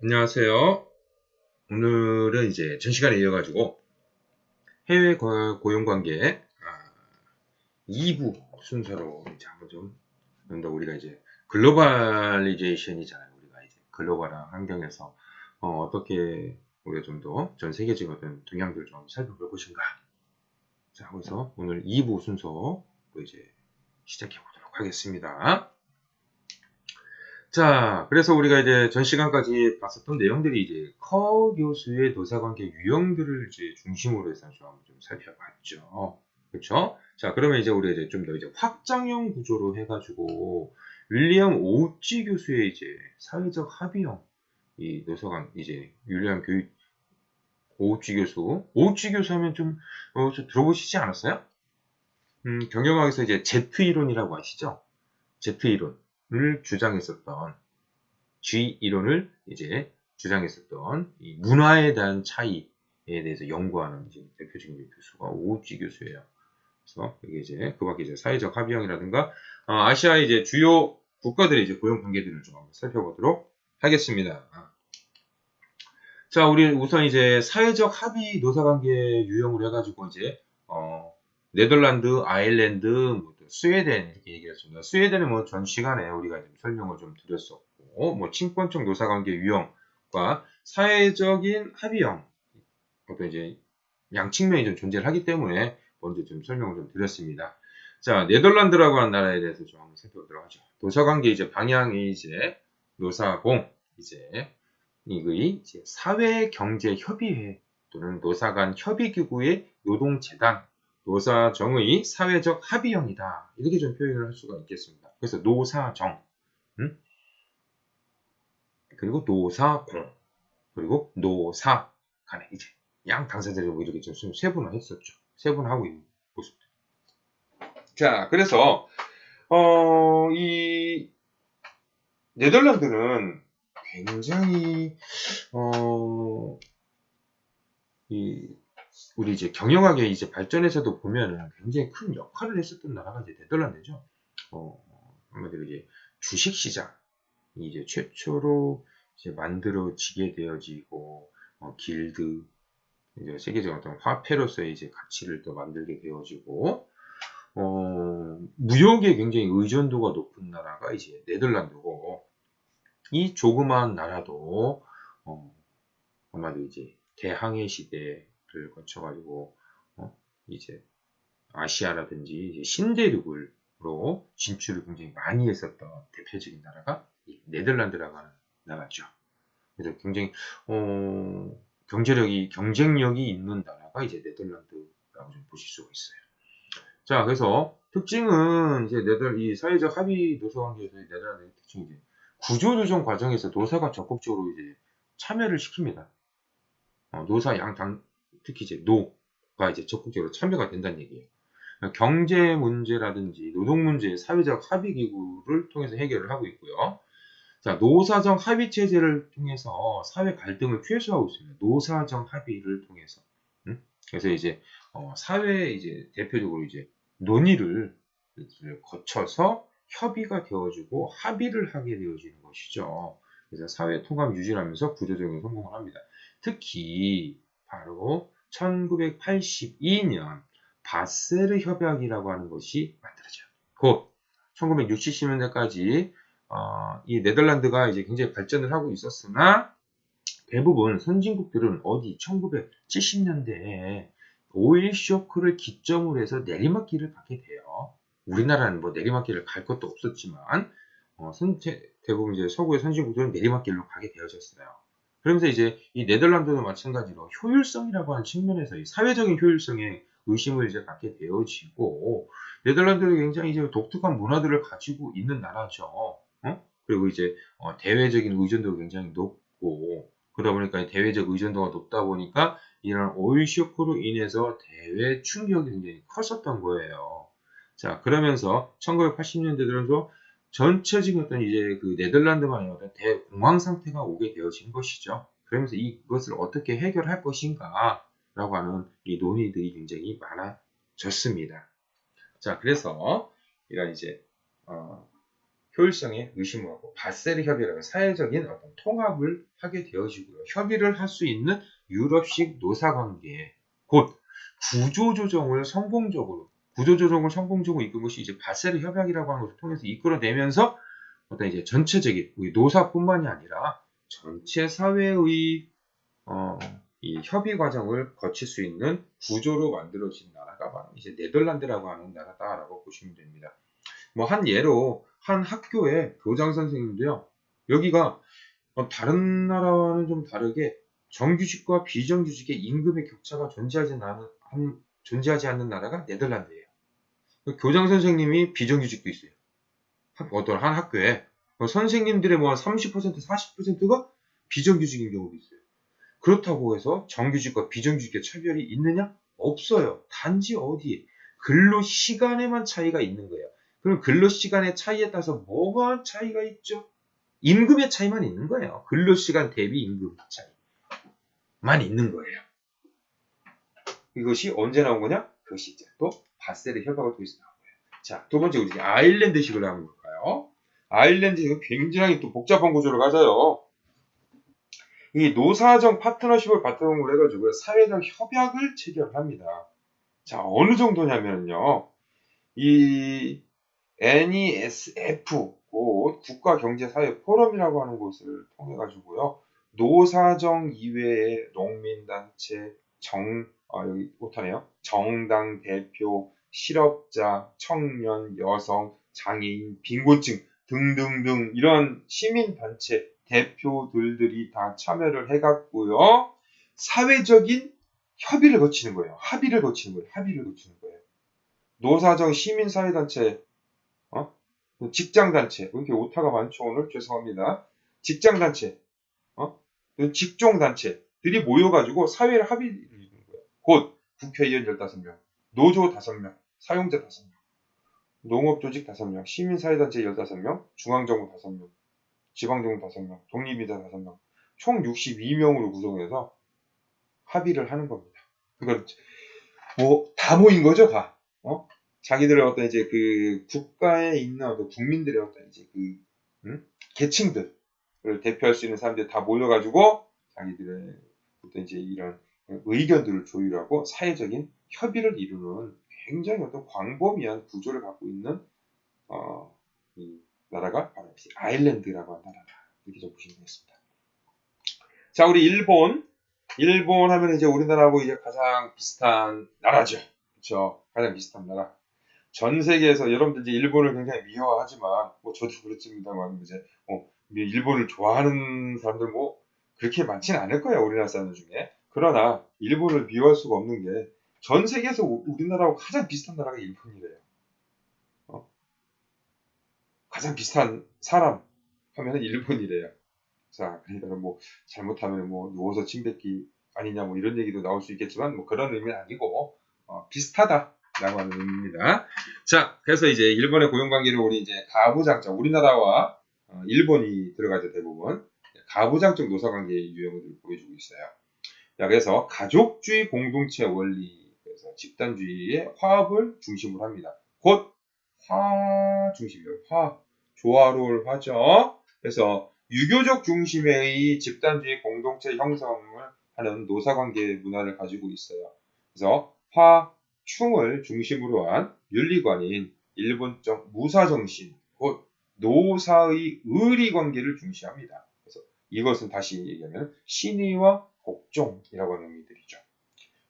안녕하세요. 오늘은 이제 전 시간에 이어가지고 해외 고용 관계 2부 순서로 이제 한번 좀 더 우리가 이제 글로벌리제이션이잖아요. 우리가 이제 글로벌한 환경에서 떻게 우리가 좀 더 전 세계적인 어떤 동향들을 좀 살펴볼 것인가. 자, 그래서 오늘 2부 순서로 이제 시작해 보도록 하겠습니다. 자, 그래서 우리가 이제 전 시간까지 봤었던 내용들이 이제 커 교수의 노사관계 유형들을 이제 중심으로 해서 좀 살펴봤죠. 그렇죠? 자, 그러면 이제 우리가 이제 좀 더 이제 확장형 구조로 해가지고 윌리엄 오우치 교수의 이제 사회적 합의형 이 노사관 이제 윌리엄 교육 오우치 교수 하면 좀 들어보시지 않았어요? 경영학에서 이제 제트 이론이라고 아시죠? 제트 이론을 주장했었던 G 이론을 이제 주장했었던 이 문화에 대한 차이에 대해서 연구하는 이제 대표적인 교수가 오우치 교수예요. 그래서 이게 이제 그 밖에 이제 사회적 합의형이라든가 아시아의 이제 주요 국가들의 이제 고용 관계들을 좀 한번 살펴보도록 하겠습니다. 자, 우리 우선 이제 사회적 합의 노사관계 유형으로 해가지고 이제 네덜란드, 아일랜드, 뭐또 스웨덴 이렇게 얘기했습니다. 스웨덴은 뭐 전 시간에 우리가 좀 설명을 좀 드렸었고, 뭐 친권적 노사관계 유형과 사회적인 합의형 어떤 이제 양측면이 좀 존재를 하기 때문에 먼저 좀 설명을 좀 드렸습니다. 자, 네덜란드라고 하는 나라에 대해서 좀 한번 살펴보도록 하죠. 노사관계 이제 방향이 이제 노사공 이제 이의 이제 사회경제협의회 또는 노사 간 협의기구의 노동재단, 노사정의 사회적 합의형이다. 이렇게 좀 표현을 할 수가 있겠습니다. 그래서 노사정, 그리고 노사공, 그리고 노사 간에 이제 양 당사자를 뭐 이렇게 좀 세분화했었죠. 세분화하고 있는 모습. 자, 그래서 이 네덜란드는 굉장히 이 우리 이제 경영학의 이제 발전에서도 보면은 굉장히 큰 역할을 했었던 나라가 이제 네덜란드죠. 한마디로 이제 주식 시장이 이제 최초로 이제 만들어지게 되어지고, 길드, 이제 세계적 어떤 화폐로서의 이제 가치를 또 만들게 되어지고, 무역에 굉장히 의존도가 높은 나라가 이제 네덜란드고, 이 조그마한 나라도, 아마도 이제 대항해 시대를 거쳐가지고, 이제 아시아라든지 이제 신대륙으로 진출을 굉장히 많이 했었던 대표적인 나라가 이 네덜란드라고 하는 나라죠. 그래서 굉장히 경쟁력이 있는 나라가 이제 네덜란드라고 좀 보실 수가 있어요. 자, 그래서 특징은 이제 이 사회적 합의 노사 관계에서 네덜란드의 특징이 이제 구조조정 과정에서 노사가 적극적으로 이제 참여를 시킵니다. 노사 양당 특히 이제 노가 이제 적극적으로 참여가 된다는 얘기예요. 경제 문제라든지 노동 문제 사회적 합의 기구를 통해서 해결을 하고 있고요. 자, 노사정 합의 체제를 통해서 사회 갈등을 최소화하고 있습니다. 노사정 합의를 통해서. 그래서 이제 사회 이제 대표적으로 이제 논의를 거쳐서 협의가 되어지고 합의를 하게 되어지는 것이죠. 그래서 사회 통합 유지를 하면서 구조적인 성공을 합니다. 특히 바로 1982년 바셀 협약이라고 하는 것이 만들어져요. 곧 1960년대까지 이 네덜란드가 이제 굉장히 발전을 하고 있었으나 대부분 선진국들은 어디 1970년대에 오일 쇼크를 기점으로 해서 내리막길을 가게 돼요. 우리나라는 뭐 내리막길을 갈 것도 없었지만 대부분 이제 서구의 선진국들은 내리막길로 가게 되어졌어요. 그러면서 이제 이 네덜란드도 마찬가지로 효율성이라고 하는 측면에서 이 사회적인 효율성에 의심을 이제 갖게 되어지고 네덜란드는 굉장히 이제 독특한 문화들을 가지고 있는 나라죠. 그리고 이제 대외적인 의존도가 굉장히 높고 그러다 보니까 대외적 의존도가 높다 보니까 이런 오일 쇼크로 인해서 대외 충격이 굉장히 컸었던 거예요. 자, 그러면서 1980년대 들어서 전체적인 어떤 이제 그 네덜란드만의 어떤 대공황 상태가 오게 되어진 것이죠. 그러면서 이것을 어떻게 해결할 것인가 라고 하는 이 논의들이 굉장히 많아졌습니다. 자, 그래서 이런 이제 효율성에 의심을 하고 바셀 협의라는 사회적인 어떤 통합을 하게 되어지고요. 협의를 할 수 있는 유럽식 노사관계, 곧 구조조정을 성공적으로 이끈 것이 이제 바셀 협약이라고 하는 것을 통해서 이끌어내면서 어떤 이제 전체적인 우리 노사뿐만이 아니라 전체 사회의 이 협의 과정을 거칠 수 있는 구조로 만들어진 나라가 바로 이제 네덜란드라고 하는 나라다라고 보시면 됩니다. 뭐 한 예로 한 학교의 교장 선생님도요. 여기가 다른 나라와는 좀 다르게 정규직과 비정규직의 임금의 격차가 존재하지 않는 나라가 네덜란드예요. 교장 선생님이 비정규직도 있어요. 어떤 한 학교에 선생님들의 뭐 30%, 40%가 비정규직인 경우도 있어요. 그렇다고 해서 정규직과 비정규직의 차별이 있느냐? 없어요. 단지 어디에? 근로 시간에만 차이가 있는 거예요. 그럼 근로 시간의 차이에 따라서 뭐가 차이가 있죠? 임금의 차이만 있는 거예요. 근로 시간 대비 임금 차이만 있는 거예요. 이것이 언제 나온 거냐? 그것이 이제 또 바셀의 협약을 통해서 나온 거예요. 자, 두 번째 우리 아일랜드식을 한번 볼까요? 아일랜드식은 굉장히 또 복잡한 구조를 가져요. 이 노사정 파트너십을 바탕으로 해가지고 사회적 협약을 체결합니다. 자, 어느 정도냐면요. 이 NESF, 국가경제사회 포럼이라고 하는 곳을 통해 가지고요. 노사정 이외의 농민단체, 여기 못하네요. 정당 대표, 실업자, 청년, 여성, 장애인, 빈곤층 등등등 이런 시민단체 대표들이 다 참여를 해갖고요. 사회적인 협의를 거치는 거예요. 합의를 거치는 거예요. 노사정 시민사회단체, 직장단체, 왜 이렇게 오타가 많죠, 오늘? 죄송합니다. 직장단체, 직종단체들이 모여가지고 사회를 합의를 이루는 거예요. 곧 국회의원 15명, 노조 5명, 사용자 5명, 농업조직 5명, 시민사회단체 15명, 중앙정부 5명, 지방정부 5명, 독립이사 5명, 총 62명으로 구성해서 합의를 하는 겁니다. 그걸 뭐 다 모인 거죠, 다. 자기들의 어떤 이제 그 국가에 있는 어떤 국민들의 어떤 이제 그 계층들을 대표할 수 있는 사람들이 다 모여가지고 자기들의 어떤 이제 이런 의견들을 조율하고 사회적인 협의를 이루는 굉장히 어떤 광범위한 구조를 갖고 있는 이 나라가 바로 아일랜드라고 하는 나라다. 이렇게 좀 보시면 되겠습니다. 자, 우리 일본 하면 이제 우리나라하고 이제 가장 비슷한 나라죠. 그렇죠? 가장 비슷한 나라. 전 세계에서 여러분들 이제 일본을 굉장히 미화하지만 뭐 저도 그렇습니다만 이제 일본을 좋아하는 사람들 뭐 그렇게 많지는 않을 거예요. 우리나라 사람들 중에. 그러나 일본을 미워할 수가 없는 게 전 세계에서 우리나라하고 가장 비슷한 나라가 일본이래요. 가장 비슷한 사람 하면은 일본이래요. 자, 그러니까 뭐 잘못하면 뭐 누워서 침 뱉기 아니냐 뭐 이런 얘기도 나올 수 있겠지만 뭐 그런 의미는 아니고 비슷하다라고 하는 의미입니다. 자, 그래서 이제 일본의 고용관계를 우리 이제 가부장적 우리나라와 일본이 들어가죠 대부분 가부장적 노사관계의 유형을 보여주고 있어요. 자, 그래서 가족주의 공동체 원리 그래서 집단주의의 화합을 중심으로 합니다. 곧 화 중심이에요. 조화로울 화죠. 그래서 유교적 중심의 집단주의 공동체 형성을 하는 노사관계 문화를 가지고 있어요. 그래서 화충을 중심으로 한 윤리관인 일본적 무사정신, 곧 노사의 의리관계를 중시합니다. 그래서 이것은 다시 얘기하면 신의와 복종이라고 하는 의미들이죠.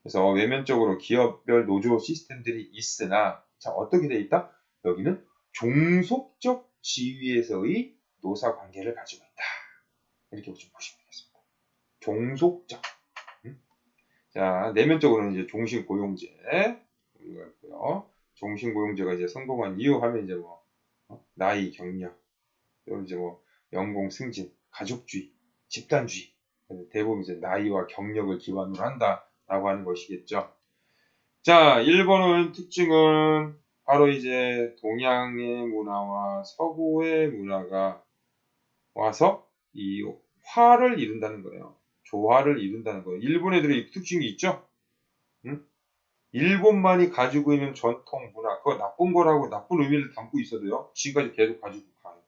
그래서 외면적으로 기업별 노조 시스템들이 있으나 자 어떻게 돼 있다? 여기는 종속적 지위에서의 노사 관계를 가지고 있다. 이렇게 좀 보시면 되겠습니다. 종속적. 자, 내면적으로는 이제 종신고용제. 우리가 있고요. 종신고용제가 이제 성공한 이유 하면 이제 뭐, 나이, 경력, 또 이제 뭐, 연공, 승진, 가족주의, 집단주의. 대부분 이제 나이와 경력을 기반으로 한다라고 하는 것이겠죠. 자, 일본의 특징은 바로 이제 동양의 문화와 서구의 문화가 와서 이 화를 이룬다는 거예요. 조화를 이룬다는 거예요. 일본 애들의 특징이 있죠? 응? 일본만이 가지고 있는 전통 문화, 그거 나쁜 거라고 나쁜 의미를 담고 있어도요, 지금까지 계속 가지고 가요.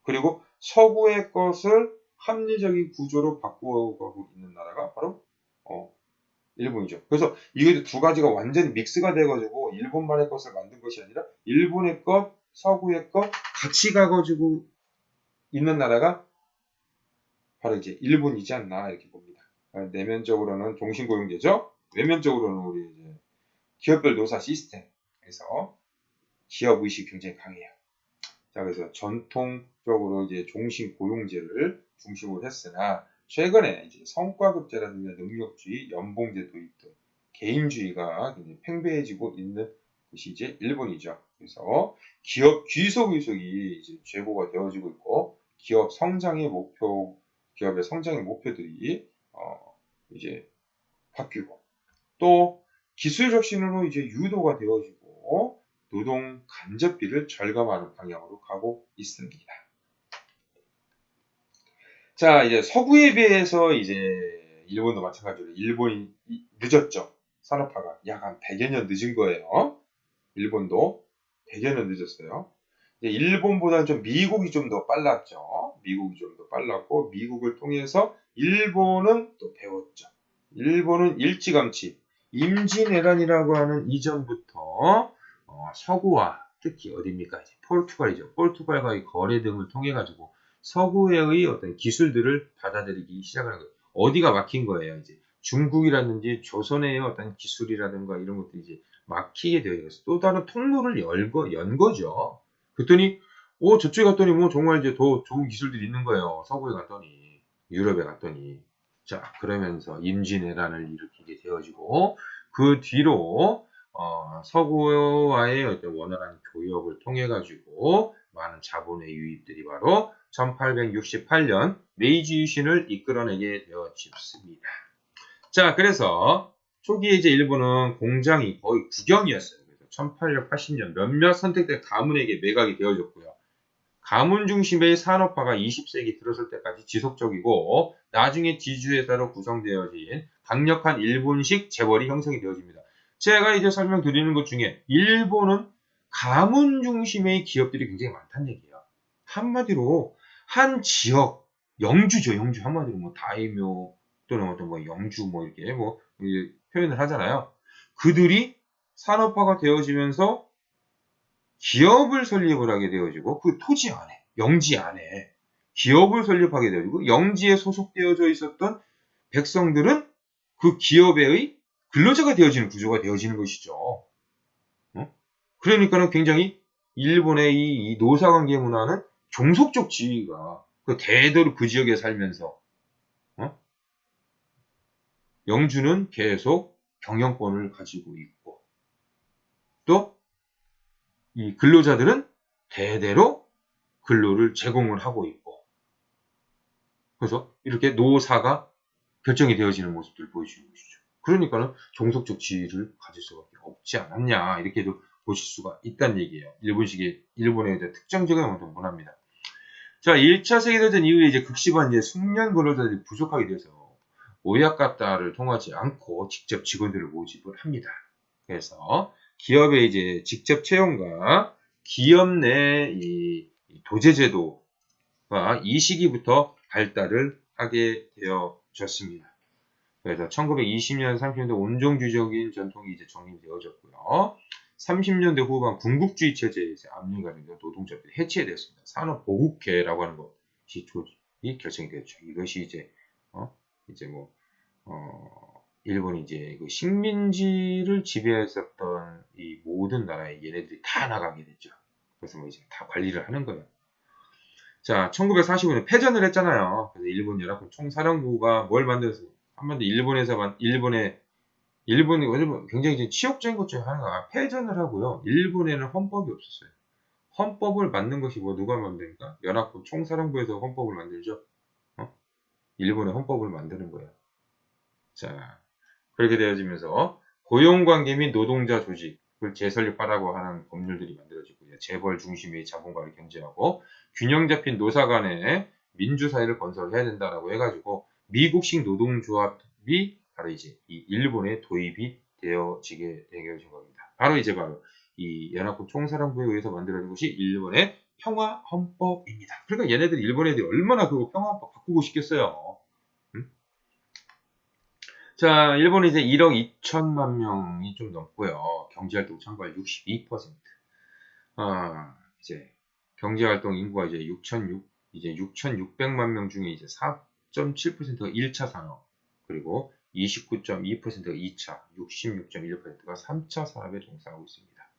그리고 서구의 것을 합리적인 구조로 바꾸어가고 있는 나라가 바로 일본이죠. 그래서 이게 두 가지가 완전히 믹스가 돼가지고 일본만의 것을 만든 것이 아니라 일본의 것, 서구의 것 같이 가가지고 있는 나라가 바로 이제 일본이지 않나 이렇게 봅니다. 내면적으로는 종신고용제죠. 외면적으로는 우리 이제 기업별 노사 시스템에서 기업 의식이 굉장히 강해요. 자, 그래서 전통적으로 이제 종신고용제를 중심으로 했으나 최근에 이제 성과급제라든가 능력주의, 연봉제 도입 등 개인주의가 굉장히 팽배해지고 있는 것이 이제 일본이죠. 그래서 기업 귀속 의식이 이제 제고가 되어지고 있고 기업의 성장의 목표들이 이제 바뀌고 또 기술적 신호로 이제 유도가 되어지고 노동 간접비를 절감하는 방향으로 가고 있습니다. 자, 이제 서구에 비해서 이제 일본도 마찬가지로 일본이 늦었죠. 산업화가 약 한 100여 년 늦은 거예요. 일본도 100여 년 늦었어요. 일본보다는 좀 미국이 좀 더 빨랐죠. 미국이 좀 더 빨랐고 미국을 통해서 일본은 또 배웠죠. 일본은 일찌감치 임진왜란이라고 하는 이전부터 서구와 특히 어디입니까? 이제 포르투갈이죠. 포르투갈과의 거래 등을 통해 가지고 서구의 어떤 기술들을 받아들이기 시작하는 거예요. 어디가 막힌 거예요? 이제 중국이라든지 조선의 어떤 기술이라든가 이런 것들이 이제 막히게 되어 있어서 또 다른 통로를 연 거죠. 그랬더니 저쪽에 갔더니 뭐 정말 이제 더 좋은 기술들이 있는 거예요. 서구에 갔더니 유럽에 갔더니 자 그러면서 임진왜란을 일으키게 되어지고 그 뒤로 서구와의 어떤 원활한 교역을 통해 가지고 많은 자본의 유입들이 바로 1868년 메이지 유신을 이끌어내게 되어집니다. 자, 그래서 초기에 이제 일본은 공장이 거의 국영이었어요. 그래서 1880년 몇몇 선택된 가문에게 매각이 되어졌고요. 가문 중심의 산업화가 20세기 들어설 때까지 지속적이고 나중에 지주회사로 구성되어진 강력한 일본식 재벌이 형성이 되어집니다. 제가 이제 설명드리는 것 중에 일본은 가문 중심의 기업들이 굉장히 많다는 얘기예요. 한마디로 한 지역, 영주죠, 영주. 한마디로 뭐 다이묘 또는 어떤 뭐 영주 뭐 이렇게 뭐 표현을 하잖아요. 그들이 산업화가 되어지면서 기업을 설립을 하게 되어지고 그 토지 안에, 영지 안에 기업을 설립하게 되어지고 영지에 소속되어져 있었던 백성들은 그 기업의 근로자가 되어지는 구조가 되어지는 것이죠. 그러니까는 굉장히 일본의 이 노사관계 문화는 종속적 지위가 그 대대로 그 지역에 살면서 영주는 계속 경영권을 가지고 있고 또 이 근로자들은 대대로 근로를 제공을 하고 있고 그래서 이렇게 노사가 결정이 되어지는 모습들을 보여주는 것이죠. 그러니까는 종속적 지위를 가질 수밖에 없지 않았냐 이렇게도 보실 수가 있다는 얘기예요. 일본의 특정적인 어떤 문화입니다. 자, 1차 세계대전 이후에 이제 극심한 이제 숙련 근로자들이 부족하게 돼서 오야카타를 통하지 않고 직접 직원들을 모집을 합니다. 그래서 기업의 이제 직접 채용과 기업 내 이 도제제도가 이 시기부터 발달을 하게 되어졌습니다. 그래서 1920년, 30년대 온종주의적인 전통이 이제 정립되어졌고요. 30년대 후반 군국주의 체제에 압류가 되면서 노동자들이 해체되었습니다. 산업보국회라고 하는 것이 조직이 결성이 되었죠. 이것이 이제 이제 뭐 일본이 이제 그 식민지를 지배했었던 이 모든 나라에 얘네들이 다 나가게 됐죠. 그래서 뭐 이제 다 관리를 하는 거예요. 자, 1945년 패전을 했잖아요. 그래서 일본 연합군 총사령부가 뭘 만들어서 한마디로 일본이 굉장히 이제 치욕적인 것 중에 하나가 패전을 하고요. 일본에는 헌법이 없었어요. 헌법을 만든 것이 뭐 누가 만듭니까? 연합군 총사령부에서 헌법을 만들죠. 일본의 헌법을 만드는 거예요. 자, 그렇게 되어지면서 고용관계 및 노동자 조직을 재설립하라고 하는 법률들이 만들어지고요. 재벌 중심의 자본가를 견제하고 균형 잡힌 노사 간의 민주사회를 건설해야 된다라고 해가지고 미국식 노동조합이 바로 이제 이 일본에 도입이 되어진 겁니다. 바로 이 연합군 총사령부에 의해서 만들어진 것이 일본의 평화 헌법입니다. 그러니까 얘네들 일본 애들이 얼마나 그 평화 헌법 바꾸고 싶겠어요. 응? 자, 일본은 이제 1억 2천만 명이 좀 넘고요. 경제활동 참가율 62%. 이제 경제활동 인구가 이제 6,600만 명 중에 이제 4.7%가 1차 산업, 그리고 29.2%가 2차, 66.1%가 3차 산업에 종사하고 있습니다.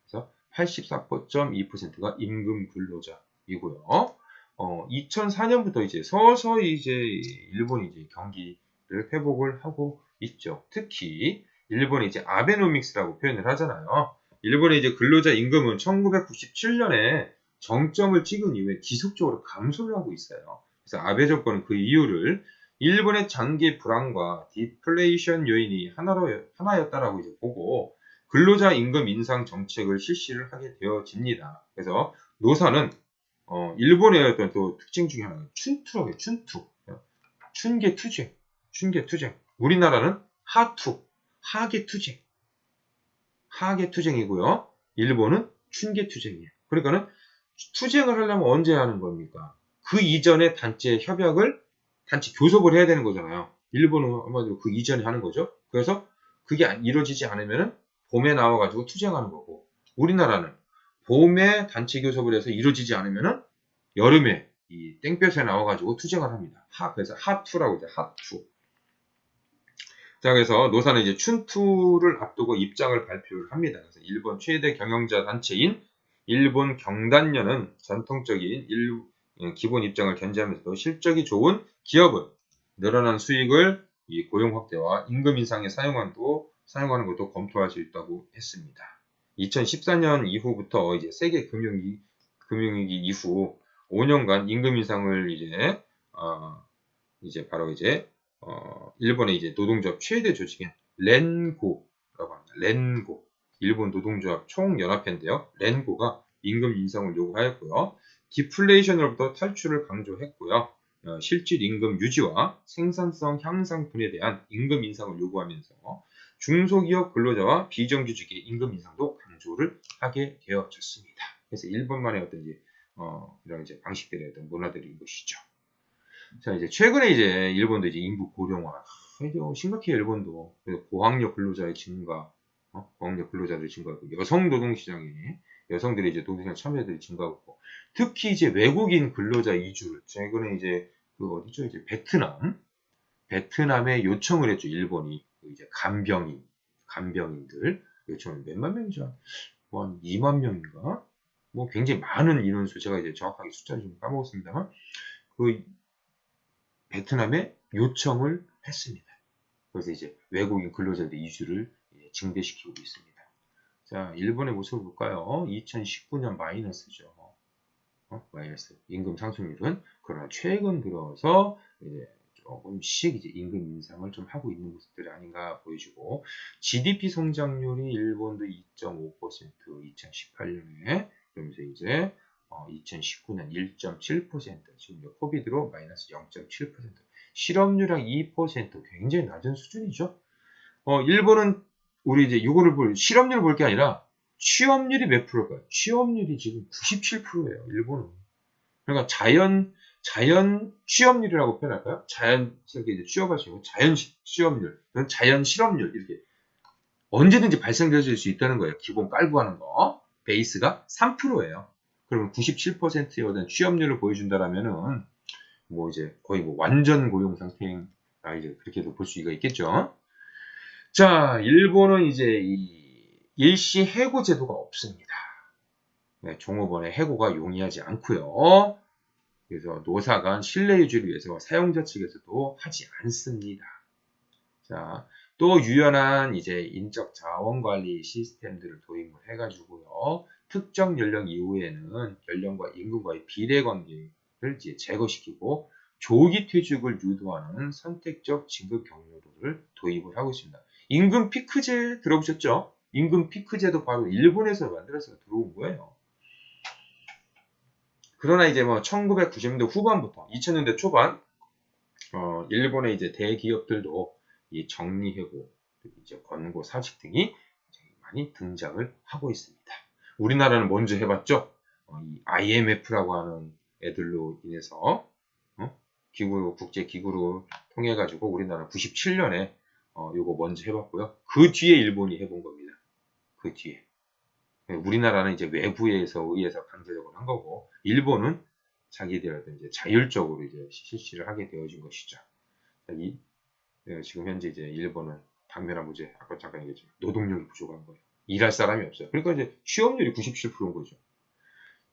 그래서 84.2%가 임금 근로자이고요. 2004년부터 이제 서서히 이제 일본이 이제 경기를 회복을 하고 있죠. 특히 일본이 이제 아베노믹스라고 표현을 하잖아요. 일본의 이제 근로자 임금은 1997년에 정점을 찍은 이후에 지속적으로 감소를 하고 있어요. 그래서 아베 정권은 그 이유를 일본의 장기 불황과 디플레이션 요인이 하나였다라고 이제 보고 근로자 임금 인상 정책을 실시를 하게 되어집니다. 그래서 노사는 일본의 어떤 또 특징 중에 하나가 춘투라고 해요. 춘투. 춘계투쟁. 춘계투쟁. 우리나라는 하투. 하계투쟁. 하계투쟁이고요. 일본은 춘계투쟁이에요. 그러니까는 투쟁을 하려면 언제 하는 겁니까? 그 이전에 단체 협약을 단체 교섭을 해야 되는 거잖아요. 일본은 한마디로 그 이전에 하는 거죠. 그래서 그게 이루어지지 않으면은 봄에 나와가지고 투쟁하는 거고, 우리나라는 봄에 단체 교섭을 해서 이루어지지 않으면은 여름에 이 땡볕에 나와가지고 투쟁을 합니다. 그래서 하투라고 이제 하투. 자, 그래서 노사는 이제 춘투를 앞두고 입장을 발표를 합니다. 그래서 일본 최대 경영자 단체인 일본 경단련은 전통적인 기본 입장을 견지하면서도 실적이 좋은 기업은 늘어난 수익을 이 고용 확대와 임금 인상에 사용하는 것도 검토할 수 있다고 했습니다. 2014년 이후부터 이제 세계 금융위기 이후 5년간 임금 인상을 이제 바로 일본의 이제 노동조합 최대 조직인 렌고라고 합니다. 렌고. 일본 노동조합 총연합회인데요. 렌고가 임금 인상을 요구하였고요. 디플레이션으로부터 탈출을 강조했고요. 실질 임금 유지와 생산성 향상분에 대한 임금 인상을 요구하면서 중소기업 근로자와 비정규직의 임금 인상도 강조를 하게 되어졌습니다. 그래서 일본만의 어떤 이런 방식들의 어떤 문화들인 것이죠. 자, 이제 최근에 이제 일본도 이제 인구 고령화, 이게 심각해요. 일본도. 그래서 고학력 근로자의 증가, 고학력 근로자들이 증가하고, 여성 노동시장에 여성들이 이제 노동시장 참여들이 증가하고, 특히 이제 외국인 근로자 이주를 최근에 이제 그 어디죠? 이제 베트남에 요청을 했죠. 일본이 이제 간병인들 요청을 몇만 명이죠? 뭐 한 2만 명인가? 뭐 굉장히 많은 인원수, 제가 이제 정확하게 숫자를 좀 까먹었습니다만, 그 베트남에 요청을 했습니다. 그래서 이제 외국인 근로자들 이주를 증대시키고 있습니다. 자, 일본의 모습을 볼까요? 2019년 마이너스죠. 마이너스. 임금 상승률은. 그러나 최근 들어서 이제 조금씩 이제 임금 인상을 좀 하고 있는 모습들이 아닌가 보여지고, GDP 성장률이 일본도 2.5% 2018년에, 그러면서 이제 2019년 1.7%, 지금 코비드로 마이너스 0.7%, 실업률은 2%, 굉장히 낮은 수준이죠. 일본은 우리 이제 이거를 실업률을 볼 게 아니라 취업률이 몇 프로일까요? 취업률이 지금 97%예요. 일본은. 그러니까 자연 취업률이라고 표현할까요? 자연스럽게 이제 취업할 수 있는 자연 취업률, 자연 실업률, 이렇게 언제든지 발생될 수 있다는 거예요. 기본 깔고 하는 거. 베이스가 3%예요. 그러면 97%의 어떤 취업률을 보여준다라면은 뭐 이제 거의 뭐 완전 고용 상태다, 이제 그렇게도 볼 수가 있겠죠. 자, 일본은 이제 이 일시 해고 제도가 없습니다. 네, 종업원의 해고가 용이하지 않고요. 그래서 노사 간 신뢰 유지를 위해서 사용자 측에서도 하지 않습니다. 자, 또 유연한 이제 인적 자원 관리 시스템들을 도입을 해가지고요. 특정 연령 이후에는 연령과 임금과의 비례 관계를 이제 제거시키고 조기 퇴직을 유도하는 선택적 진급 경로를 도입을 하고 있습니다. 임금 피크제 들어보셨죠? 임금 피크제도 바로 일본에서 만들어서 들어온 거예요. 그러나 이제 뭐 1990년대 후반부터 2000년대 초반 일본의 이제 대기업들도 이 정리해고, 이제 권고 사직 등이 많이 등장을 하고 있습니다. 우리나라는 먼저 해봤죠. 이 IMF라고 하는 애들로 인해서 기구 국제 기구로 통해 가지고 우리나라 97년에 요거 먼저 해봤고요. 그 뒤에 일본이 해본 겁니다. 그 뒤에 우리나라는 이제 외부에서 의해서 강제적으로 한 거고 일본은 자기들한테 이제 자율적으로 이제 실시를 하게 되어진 것이죠. 지금 현재 이제 일본은 당면한 문제, 아까 잠깐 얘기했지만 노동력이 부족한 거예요. 일할 사람이 없어요. 그러니까 이제 취업률이 97%인 거죠.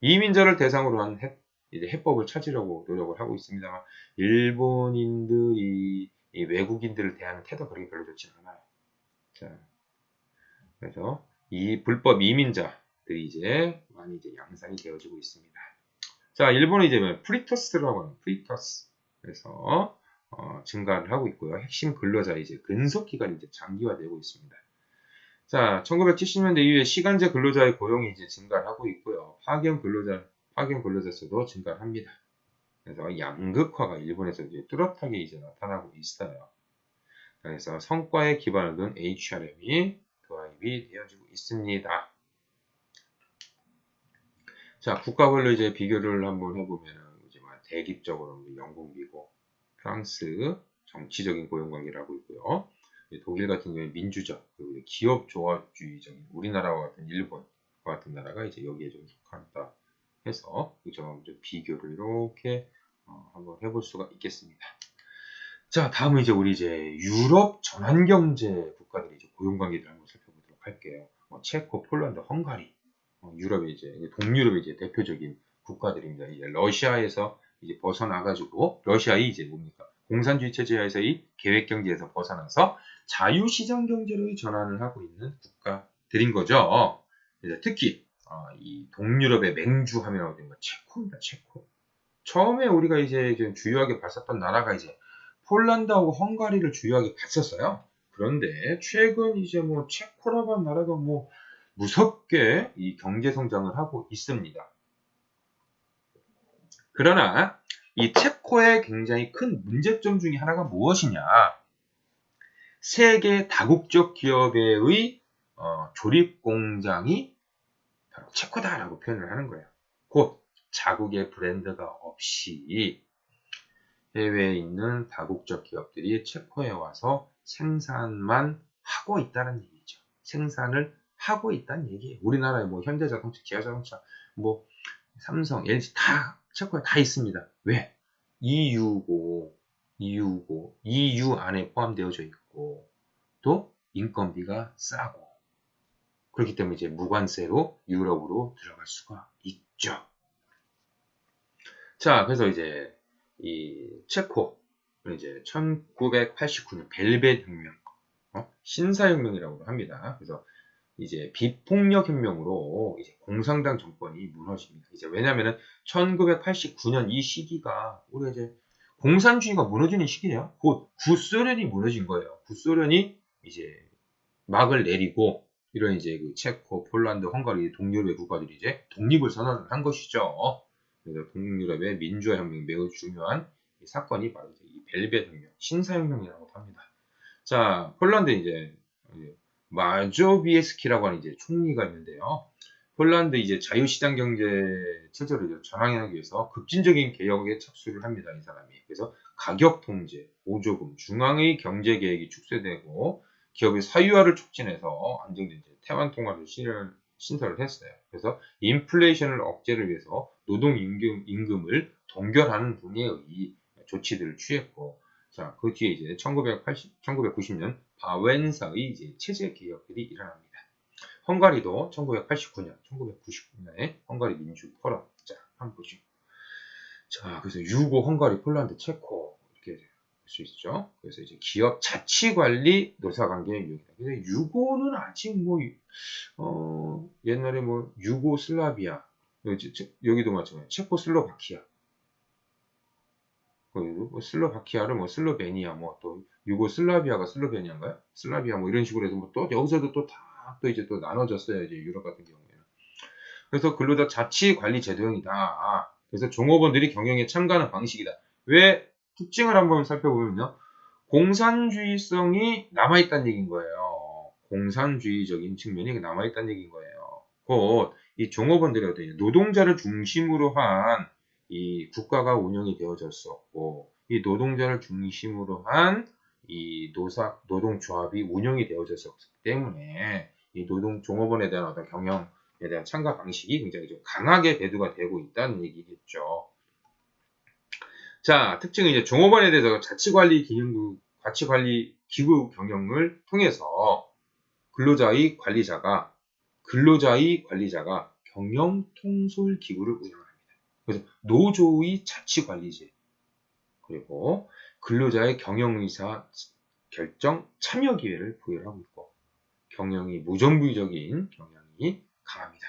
이민자를 대상으로 한 이제 해법을 찾으려고 노력을 하고 있습니다만 일본인들이 이 외국인들을 대하는 태도가 그렇게 별로 좋지 않아요. 자, 그래서 이 불법 이민자들이 이제 많이 이제 양산이 되어지고 있습니다. 자, 일본은 이제 프리터스라고 하는 프리터스. 그래서 증가를 하고 있고요. 핵심 근로자 이제 근속 기간이 이제 장기화되고 있습니다. 자, 1970년대 이후에 시간제 근로자의 고용이 이제 증가를 하고 있고요. 파견 근로자 수도 증가를 합니다. 그래서 양극화가 일본에서 이제 뚜렷하게 이제 나타나고 있어요. 그래서 성과에 기반을 둔 HRM이 도입이 되어지고 있습니다. 자, 국가별로 이제 비교를 한번 해보면 이제 대립적으로 영국, 미국, 프랑스 정치적인 고용관계라고 있고요. 독일 같은 경우에 민주적, 그리고 기업 조합주의적인 우리나라와 같은 일본과 같은 나라가 이제 여기에 좀 속한다 해서 좀 비교를 이렇게 한번 해볼 수가 있겠습니다. 자, 다음은 이제 우리 이제 유럽 전환경제 국가들의 이제 고용관계를 한번 살펴보도록 할게요. 체코, 폴란드, 헝가리, 유럽의 이제 동유럽의 이제 대표적인 국가들입니다. 이제 러시아에서 이제 벗어나가지고 러시아의 이제 뭡니까? 공산주의 체제에서의 계획 경제에서 벗어나서 자유시장 경제로 전환을 하고 있는 국가들인 거죠. 그래서 특히 이 동유럽의 맹주하면이라고 되는 거 체코입니다. 체코. 처음에 우리가 이제 좀 주요하게 봤었던 나라가 이제 폴란드하고 헝가리를 주요하게 봤었어요. 그런데 최근 이제 뭐 체코라고 하는 나라가 뭐 무섭게 이 경제 성장을 하고 있습니다. 그러나 이 체코의 굉장히 큰 문제점 중에 하나가 무엇이냐? 세계 다국적 기업의 조립 공장이 바로 체코다라고 표현을 하는 거예요. 곧 자국의 브랜드가 없이 해외에 있는 다국적 기업들이 체코에 와서 생산만 하고 있다는 얘기죠. 생산을 하고 있다는 얘기예요. 우리나라에 뭐 현대자동차, 기아자동차, 뭐 삼성, LG 다 체코에 다 있습니다. 왜? EU고 EU 안에 포함되어져 있고 또 인건비가 싸고 그렇기 때문에 이제 무관세로 유럽으로 들어갈 수가 있죠. 자, 그래서 이제 이 체코는 이제 1989년 벨벳 혁명, 신사혁명이라고 합니다. 그래서 이제 비폭력 혁명으로 이제 공산당 정권이 무너집니다. 이제 왜냐면은 1989년 이 시기가 우리가 이제 공산주의가 무너지는 시기예요. 곧 구소련이 무너진 거예요. 구소련이 이제 막을 내리고 이런 이제 그 체코, 폴란드, 헝가리 동유럽의 국가들이 이제 독립을 선언을 한 것이죠. 그래서 동유럽의 민주화 혁명 매우 중요한 이 사건이 바로 이제 이 벨벳 혁명, 신사혁명이라고 합니다. 자, 폴란드 이제 마조비에스키라고 하는 이제 총리가 있는데요. 폴란드 이제 자유시장 경제 체제로 전환하기 위해서 급진적인 개혁에 착수를 합니다. 이 사람이. 그래서 가격 통제, 보조금, 중앙의 경제 계획이 축소되고 기업의 사유화를 촉진해서 안정된 태완 통화를 신설을 했어요. 그래서 인플레이션을 억제를 위해서 노동 임금을 동결하는 등의 조치들을 취했고, 자, 그 뒤에 이제 1990년 바웬사의 이제 체제 개혁들이 일어납니다. 헝가리도 1989년에 헝가리 민주 포럼. 자, 한번 보죠. 자, 그래서 유고, 헝가리, 폴란드, 체코 이렇게 볼 수 있죠. 그래서 이제 기업 자치관리 노사관계 유역이다. 근데 유고는 아직 뭐 옛날에 뭐 유고슬라비아 여기도 마찬가지 체코슬로바키아 그리고 슬로바키아를 뭐 슬로베니아 뭐 또 유고슬라비아가 슬로베니아인가요? 슬라비아 뭐 이런 식으로 해서 뭐 또 여기서도 또 다 또 이제 또 나눠졌어요. 이제 유럽 같은 경우에는. 그래서 근로자 자치관리 제도형이다. 그래서 종업원들이 경영에 참가하는 방식이다. 왜 특징을 한번 살펴보면요. 공산주의성이 남아있다는 얘기인 거예요. 공산주의적인 측면이 남아있다는 얘기인 거예요. 곧 이 종업원들이 어떤 노동자를 중심으로 한 이 국가가 운영이 되어졌었고, 이 노동자를 중심으로 한 이 노동조합이 운영이 되어졌었기 때문에 이 종업원에 대한 어떤 경영에 대한 참가 방식이 굉장히 좀 강하게 대두가 되고 있다는 얘기겠죠. 자, 특징은 이제 종업원에 대해서 자치관리 기구 경영을 통해서 근로자의 관리자가 경영 통솔 기구를 운영합니다. 그래서 노조의 자치관리제, 그리고 근로자의 경영의사 결정 참여 기회를 부여하고 있고, 경영이 무정부적인 경영이 강합니다.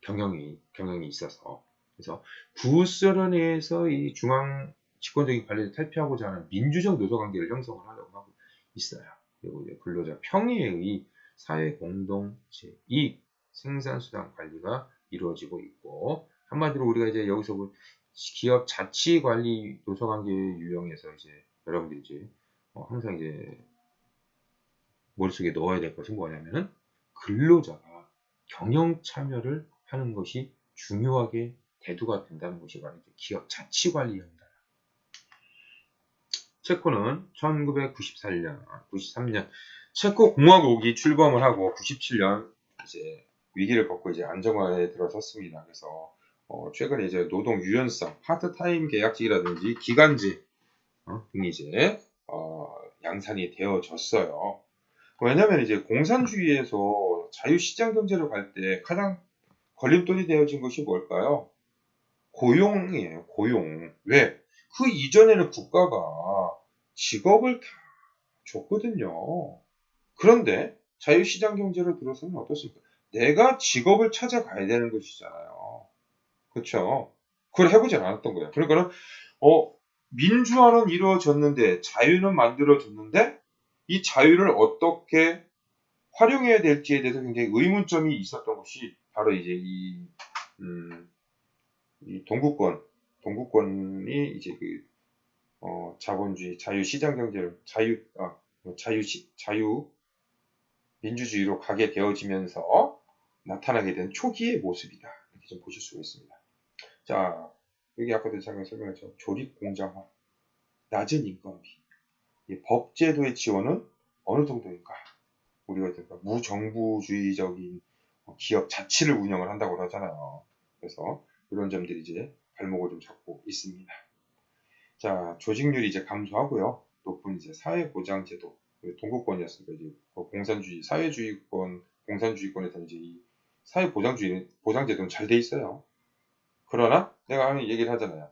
경영이 있어서. 그래서 구소련에서 이 중앙 집권적인 관리를 탈피하고자 하는 민주적 노조관계를 형성을 하려고 하고 있어요. 그리고 이제 근로자 평의의 사회 공동체 이익 생산수단 관리가 이루어지고 있고, 한마디로 우리가 이제 여기서 기업 자치 관리 노조관계 유형에서 이제 여러분들이 이제 항상 이제 머릿속에 넣어야 될 것은 뭐냐면은 근로자가 경영 참여를 하는 것이 중요하게 대두가 된다는 것이 바로 기업 자치 관리입니다. 체코는 1993년 체코 공화국이 출범을 하고 97년 이제 위기를 겪고 이제 안정화에 들어섰습니다. 그래서 최근에 이제 노동 유연성, 파트타임 계약직이라든지 기간제 등이 이제 양산이 되어졌어요. 왜냐면 이제 공산주의에서 자유시장 경제로 갈 때 가장 걸림돌이 되어진 것이 뭘까요? 고용이에요. 고용. 왜? 그 이전에는 국가가 직업을 다 줬거든요. 그런데 자유시장 경제로 들어서면 어떻습니까? 내가 직업을 찾아가야 되는 것이잖아요. 그렇죠? 그걸 해보지 않았던 거예요. 그러니까는 민주화는 이루어졌는데, 자유는 만들어졌는데, 이 자유를 어떻게 활용해야 될지에 대해서 굉장히 의문점이 있었던 것이 바로 이제 이 동구권이 이제 자본주의, 자유시장 경제를 자유 민주주의로 가게 되어지면서 나타나게 된 초기의 모습이다. 이렇게 좀 보실 수가 있습니다. 자, 여기 아까도 잠깐 설명했죠. 조립공장화, 낮은 인건비, 법제도의 지원은 어느 정도인가? 우리가 무정부주의적인 기업 자치를 운영을 한다고 하잖아요. 그래서 이런 점들이 이제 발목을 좀 잡고 있습니다. 자, 조직률이 이제 감소하고요. 높은 이제 사회보장제도, 동구권이었으니까 이제 공산주의, 공산주의권에서 이제 이 보장제도는 잘 돼 있어요. 그러나 내가 얘기를 하잖아요.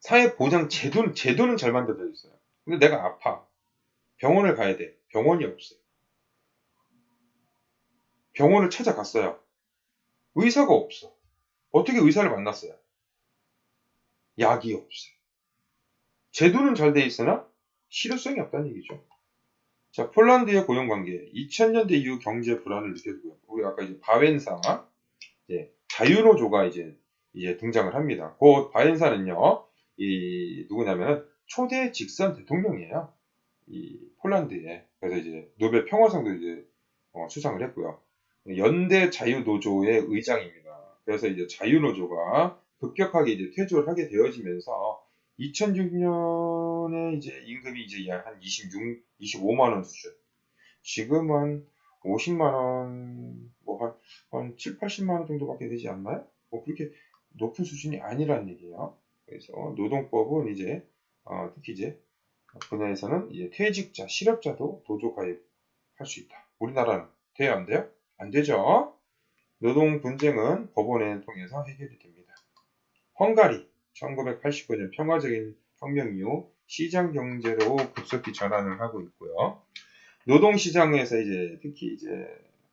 제도는 잘 만들어져 있어요. 근데 내가 아파. 병원을 가야 돼. 병원이 없어요. 병원을 찾아갔어요. 의사가 없어. 어떻게 의사를 만났어요? 약이 없어요. 제도는 잘 돼 있으나 실효성이 없다는 얘기죠. 자, 폴란드의 고용관계, 2000년대 이후 경제 불안을 느껴지고요. 우리 아까 이제 바웬사, 자유노조가 이제 등장을 합니다. 그 바웬사는요, 누구냐면 초대 직선 대통령이에요. 이 폴란드에. 그래서 이제 노벨 평화상도 이제 수상을 했고요. 연대 자유노조의 의장입니다. 그래서 이제 자유노조가 급격하게 이제 퇴조를 하게 되어지면서 2006년에 이제 임금이 이제 한 25만 원 수준. 지금은 50만 원, 한 7, 80만 원 정도밖에 되지 않나요? 그렇게 높은 수준이 아니라는 얘기예요. 그래서 노동법은 이제 특히 이제 분야에서는 이제 퇴직자, 실업자도 노조 가입할 수 있다. 우리나라는 돼요, 안 돼요? 안 되죠. 노동 분쟁은 법원을 통해서 해결이 됩니다. 헝가리 1989년 평화적인 혁명 이후 시장 경제로 급속히 전환을 하고 있고요. 노동 시장에서 이제 특히 이제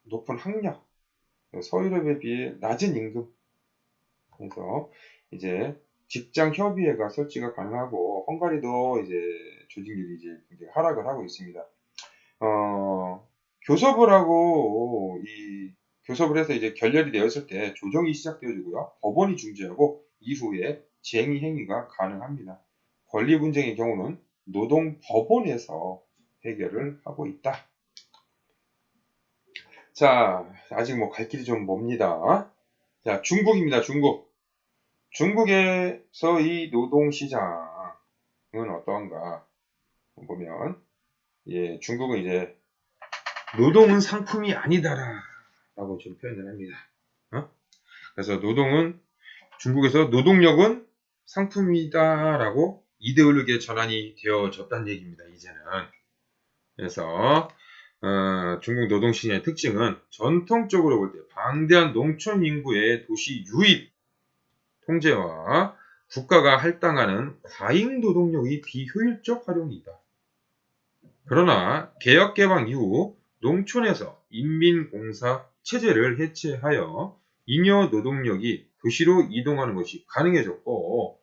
높은 학력, 서유럽에 비해 낮은 임금, 그래서 이제 직장 협의회가 설치가 가능하고 헝가리도 이제 조직률이 이제 굉장히 하락을 하고 있습니다. 교섭을 해서 이제 결렬이 되었을 때 조정이 시작되어지고요. 법원이 중재하고 이후에 쟁의 행위가 가능합니다. 권리 분쟁의 경우는 노동법원에서 해결을 하고 있다. 자, 아직 뭐 갈 길이 좀 멉니다. 자, 중국입니다. 중국. 중국에서 이 노동시장은 어떠한가 보면, 예, 중국은 이제 노동은 상품이 아니다라고 좀 표현을 합니다. 그래서 중국에서 노동력은 상품이다라고 이데올로기에 전환이 되어졌다는 얘기입니다. 이제는. 그래서 중국 노동시장의 특징은 전통적으로 볼 때 방대한 농촌 인구의 도시 유입 통제와 국가가 할당하는 과잉 노동력의 비효율적 활용이다. 그러나 개혁개방 이후 농촌에서 인민공사 체제를 해체하여 잉여 노동력이 도시로 이동하는 것이 가능해졌고,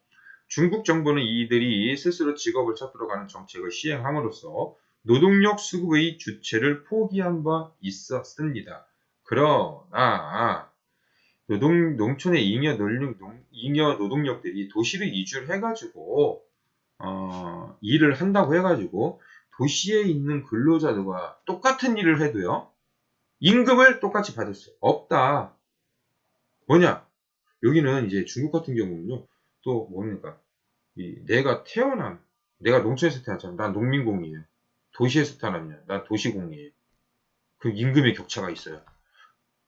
중국 정부는 이들이 스스로 직업을 찾도록 하는 정책을 시행함으로써 노동력 수급의 주체를 포기한 바 있었습니다. 그러나 농촌의 잉여 노동력들이 도시로 이주를 해가지고 일을 한다고 해가지고 도시에 있는 근로자들과 똑같은 일을 해도요, 임금을 똑같이 받을 수 없다. 뭐냐? 여기는 이제 중국 같은 경우는요, 또 뭡니까? 내가 농촌에서 태어났잖아. 난 농민공이에요. 도시에서 태어났냐? 난 도시공이에요. 그 임금의 격차가 있어요.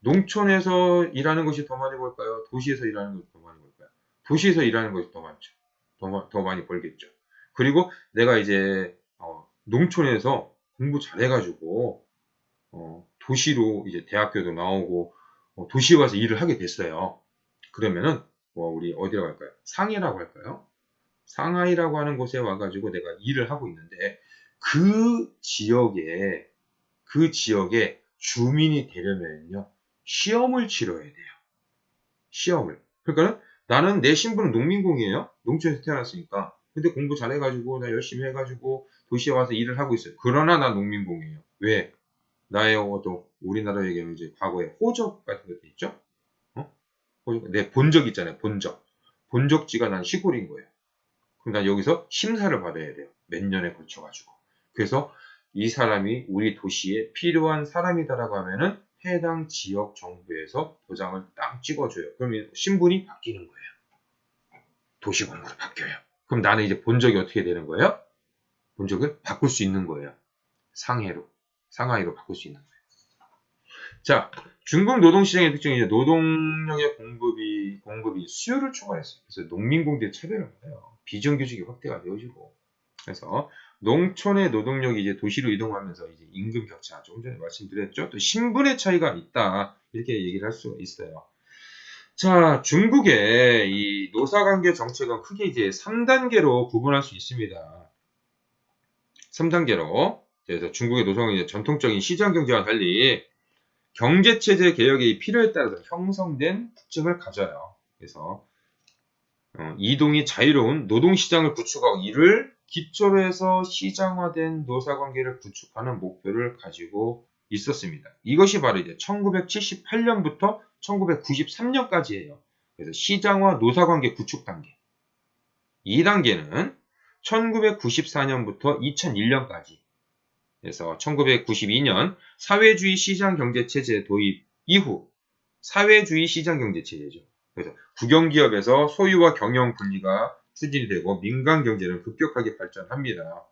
농촌에서 일하는 것이 더 많이 벌까요? 도시에서 일하는 것이 더 많이 벌까요? 도시에서 일하는 것이 더 많죠. 더 많이 벌겠죠. 그리고 내가 이제 농촌에서 공부 잘해가지고 도시로 이제 대학교도 나오고 도시에 와서 일을 하게 됐어요. 그러면은 우리 어디로 갈까요? 상해라고 할까요? 상하이라고 하는 곳에 와가지고 내가 일을 하고 있는데 그 지역에 주민이 되려면요, 시험을 치러야 돼요. 시험을. 그러니까 나는 내 신분은 농민공이에요. 농촌에서 태어났으니까. 근데 공부 잘해가지고 나 열심히 해가지고 도시에 와서 일을 하고 있어요. 그러나 난 농민공이에요. 왜? 나의 우리나라 얘기하면 이제 과거에 호적 같은 것도 있죠? 내 본적 있잖아요. 본적지가 난 시골인 거예요. 그럼 난 여기서 심사를 받아야 돼요. 몇 년에 걸쳐가지고. 그래서 이 사람이 우리 도시에 필요한 사람이다라고 하면은 해당 지역 정부에서 도장을 딱 찍어줘요. 그러면 신분이 바뀌는 거예요. 도시공으로 바뀌어요. 그럼 나는 이제 본적이 어떻게 되는 거예요? 본적을 바꿀 수 있는 거예요. 상하이로 바꿀 수 있는 거예요. 자, 중국 노동시장의 특징이 이제 노동력의 공급이 수요를 초과했어요. 그래서 농민공대 차별을 해요. 비정규직이 확대가 되어지고. 그래서 농촌의 노동력이 이제 도시로 이동하면서 이제 임금 격차, 조금 전에 말씀드렸죠. 또 신분의 차이가 있다. 이렇게 얘기를 할 수가 있어요. 자, 중국의 이 노사관계 정책은 크게 이제 3단계로 구분할 수 있습니다. 3단계로. 그래서 중국의 노사관계 이제 전통적인 시장 경제와 달리 경제체제 개혁의 필요에 따라서 형성된 특징을 가져요. 그래서 이동이 자유로운 노동시장을 구축하고 이를 기초로 해서 시장화된 노사관계를 구축하는 목표를 가지고 있었습니다. 이것이 바로 이제 1978년부터 1993년까지예요. 그래서 시장화 노사관계 구축 단계. 2단계는 1994년부터 2001년까지. 그래서 1992년 사회주의 시장경제체제 도입 이후 사회주의 시장경제체제죠. 그래서 국영기업에서 소유와 경영 분리가 추진이 되고 민간경제는 급격하게 발전합니다.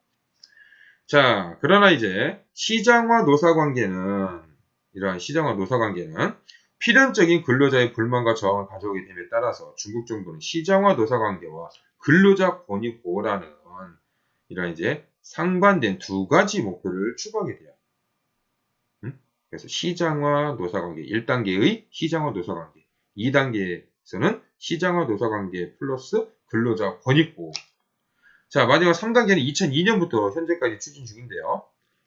자, 그러나 이제 이러한 시장화 노사관계는 필연적인 근로자의 불만과 저항을 가져오게 됨에 따라서 중국 정부는 시장화 노사관계와 근로자 권익 보호라는 이런 이제 상반된 두 가지 목표를 추구하게 돼요. 그래서 시장화 노사관계 1단계의 시장화 노사관계, 2단계에서는 시장화 노사관계 플러스 근로자 권익 보호. 자, 마지막 3단계는 2002년부터 현재까지 추진 중인데요.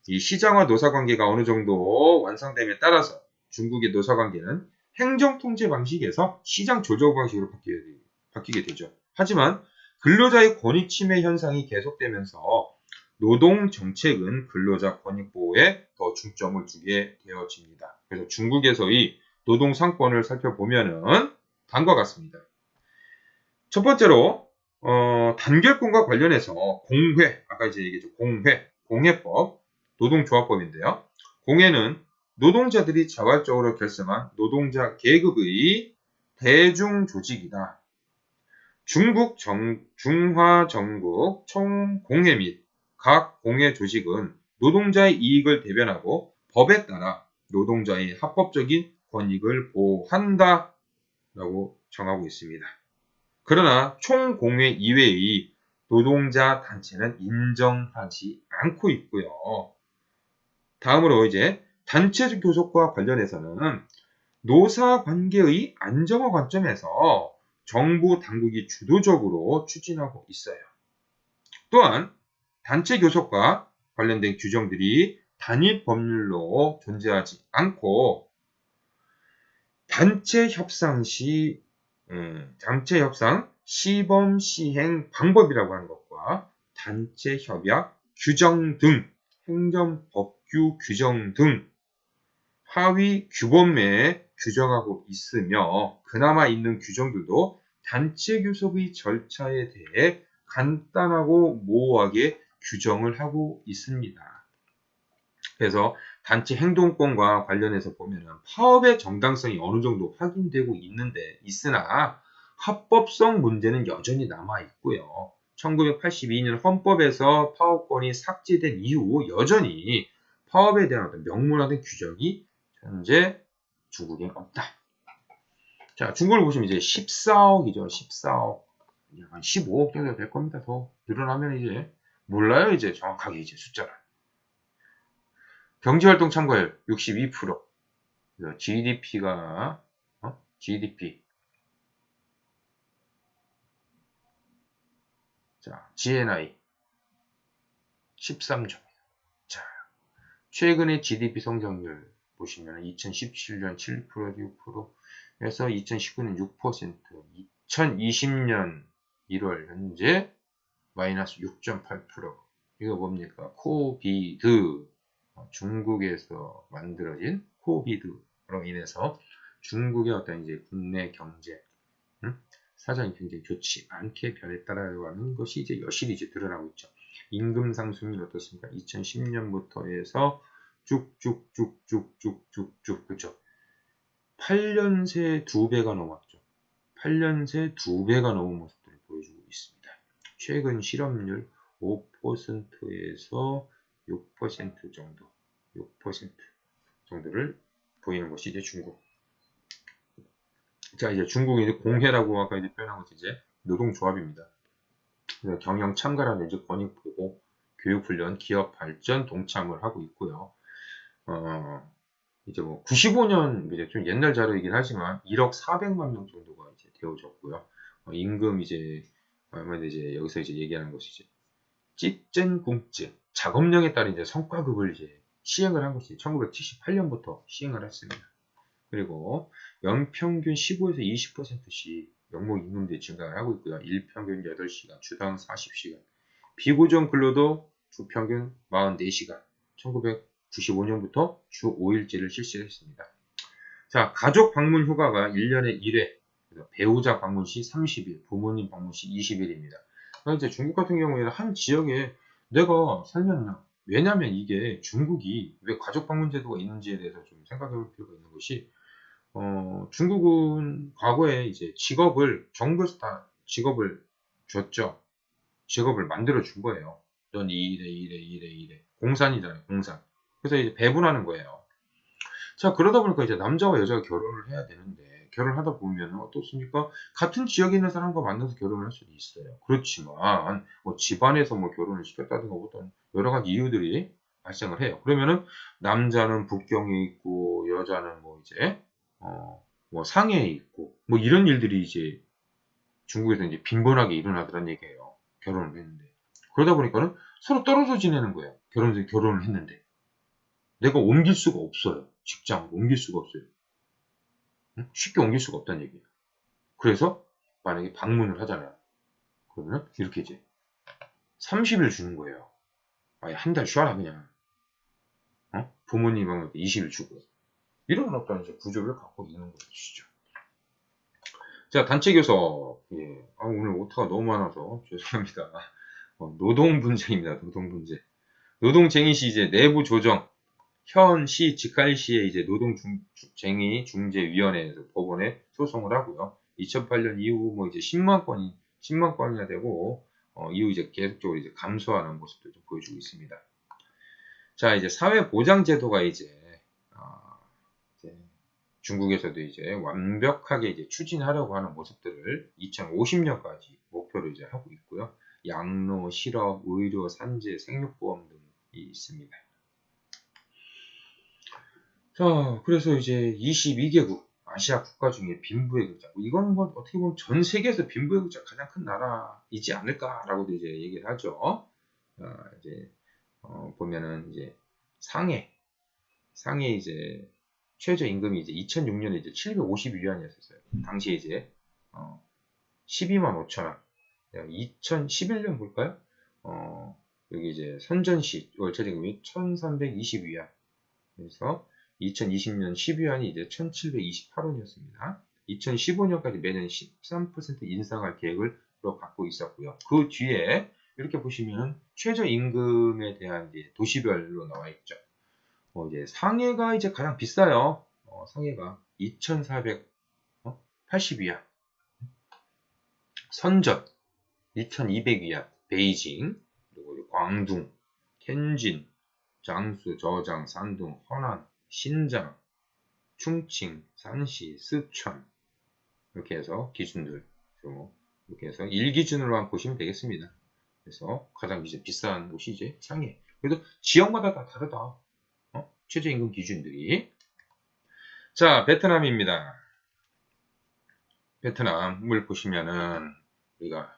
이 시장화 노사관계가 어느 정도 완성됨에 따라서 중국의 노사관계는 행정통제 방식에서 시장 조정 방식으로 바뀌게 되죠. 하지만 근로자의 권익 침해 현상이 계속되면서 노동 정책은 근로자 권익 보호에 더 중점을 두게 되어집니다. 그래서 중국에서의 노동 상권을 살펴보면은 다음과 같습니다. 첫 번째로 단결권과 관련해서 아까 이제 얘기했죠. 공회법, 노동조합법인데요. 공회는 노동자들이 자발적으로 결성한 노동자 계급의 대중조직이다. 중화전국 총공회 및 각 공회 조직은 노동자의 이익을 대변하고 법에 따라 노동자의 합법적인 권익을 보호한다 라고 정하고 있습니다. 그러나 총공회 이외의 노동자 단체는 인정하지 않고 있고요. 다음으로 이제 단체 교섭과 관련해서는 노사관계의 안정화 관점에서 정부 당국이 주도적으로 추진하고 있어요. 또한 단체 교섭과 관련된 규정들이 단일 법률로 존재하지 않고 단체 협상 시범 시행 방법이라고 하는 것과 단체 협약 규정 등 행정법규 규정 등 하위 규범에 규정하고 있으며 그나마 있는 규정들도 단체 교섭의 절차에 대해 간단하고 모호하게 규정을 하고 있습니다. 그래서 단체 행동권과 관련해서 보면은 파업의 정당성이 어느 정도 확인되고 있으나 합법성 문제는 여전히 남아 있고요. 1982년 헌법에서 파업권이 삭제된 이후 여전히 파업에 대한 어떤 명문화된 규정이 현재 중국에 없다. 자, 중국을 보시면 이제 14억이죠. 14억. 한 15억 정도 될 겁니다. 더 늘어나면 이제 몰라요. 이제 정확하게 이제 숫자를. 경제활동 참가율 62%. GDP가 GDP. 자, GNI 13조. 자, 최근의 GDP 성장률 보시면 2017년 7%, 6%에서 2019년 6%, 2020년 1월 현재 마이너스 6.8%. 이거 뭡니까? 코비드. 중국에서 만들어진 코비드로 인해서 중국의 어떤 이제 국내 경제, 사정이 굉장히 좋지 않게 변했다라고 하는 것이 이제 여실히 이제 드러나고 있죠. 임금 상승률 어떻습니까? 2010년부터 해서 쭉쭉쭉쭉쭉쭉쭉 그죠? 8년 새 2배가 넘었죠. 8년 새 2배가 넘은 모습들을 보여주고 있습니다. 최근 실업률 5%에서 6% 정도, 6% 정도를 보이는 것이 이제 중국. 자, 이제 중국이 이제 공회라고 아까 이제 표현한 것이 이제 노동조합입니다. 경영 참가라는 이제 권익 보고 교육훈련, 기업 발전 동참을 하고 있고요. 이제 뭐 95년 이제 좀 옛날 자료이긴 하지만 1억 400만 명 정도가 이제 되어졌고요. 임금 이제 얼마 이제 여기서 이제 얘기하는 것이 이제 찌젠궁증 작업량에 따른 이제 성과급을 이제 시행을 한 것이 1978년부터 시행을 했습니다. 그리고 연평균 15에서 20%씩 명목 임금들이 증가를 하고 있고요. 일평균 8시간, 주당 40시간. 비고정 근로도 주평균 44시간. 1995년부터 주 5일제를 실시했습니다. 자, 가족 방문 휴가가 1년에 1회. 배우자 방문 시 30일, 부모님 방문 시 20일입니다. 이제 중국 같은 경우에는 한 지역에 내가 살면요. 왜냐하면 이게 중국이 왜 가족 방문 제도가 있는지에 대해서 좀 생각해 볼 필요가 있는 것이 중국은 과거에 이제 정부에서 다 직업을 줬죠. 직업을 만들어 준 거예요. 넌 이래. 공산이잖아요, 공산. 그래서 이제 배분하는 거예요. 자, 그러다 보니까 이제 남자와 여자가 결혼을 해야 되는데, 결혼을 하다 보면 어떻습니까? 같은 지역에 있는 사람과 만나서 결혼을 할 수도 있어요. 그렇지만, 뭐 집안에서 뭐 결혼을 시켰다든가 어떤 여러 가지 이유들이 발생을 해요. 그러면은 남자는 북경에 있고, 여자는 뭐 이제, 뭐 상해에 있고, 뭐 이런 일들이 이제 중국에서 이제 빈번하게 일어나더란 얘기예요. 결혼을 했는데. 그러다 보니까는 서로 떨어져 지내는 거예요. 결혼을 했는데. 내가 옮길 수가 없어요. 직장을 옮길 수가 없어요. 쉽게 옮길 수가 없다는 얘기예요. 그래서 만약에 방문을 하잖아요. 그러면 이렇게 이제 30일 주는 거예요. 아예 한 달 쉬어라 그냥. 부모님은 20일 주고. 이런 어떤 이제 구조를 갖고 있는 것이죠. 자, 단체 교섭. 예. 오늘 오타가 너무 많아서 죄송합니다. 노동 분쟁입니다. 노동 분쟁. 노동쟁이 시 이제 내부 조정, 현시 직할시에 이제 노동쟁의 중재위원회에서 법원에 소송을 하고요. 2008년 이후 뭐 이제 10만 건이나 되고 이후 이제 계속적으로 이제 감소하는 모습도 좀 보여주고 있습니다. 자, 이제 사회보장제도가 이제 중국에서도 이제 완벽하게 이제 추진하려고 하는 모습들을 2050년까지 목표로 이제 하고 있고요. 양로, 실업, 의료, 산재, 생육보험 등이 있습니다. 자, 그래서 이제 22개국 아시아 국가 중에 빈부의 격차. 이거는 뭐 어떻게 보면 전 세계에서 빈부의 격차가 가장 큰 나라이지 않을까라고도 이제 얘기를 하죠. 이제 보면은 이제 상해 이제 최저임금이 이제 2006년에 이제 752위안이었어요. 당시에 이제 12만 5천 원. 2011년 볼까요? 여기 이제 선전시 월 최저임금이 1320위안. 그래서 2020년 12위안이 이제 1728원이었습니다. 2015년까지 매년 13% 인상할 계획을 갖고 있었고요. 그 뒤에 이렇게 보시면 최저임금에 대한 이제 도시별로 나와 있죠. 이제 상해가 이제 가장 비싸요. 상해가 2,480위안, 선전 2,200위안, 베이징, 그리고 광둥, 텐진, 장수, 저장, 산둥, 허난, 신장, 충칭, 산시, 스촨 이렇게 해서 기준들 이렇게 해서 1기준으로만 보시면 되겠습니다. 그래서 가장 이제 비싼 곳이 이제 상해. 그래도 지역마다 다 다르다. 최저임금 기준들이. 자, 베트남입니다. 베트남을 보시면은 우리가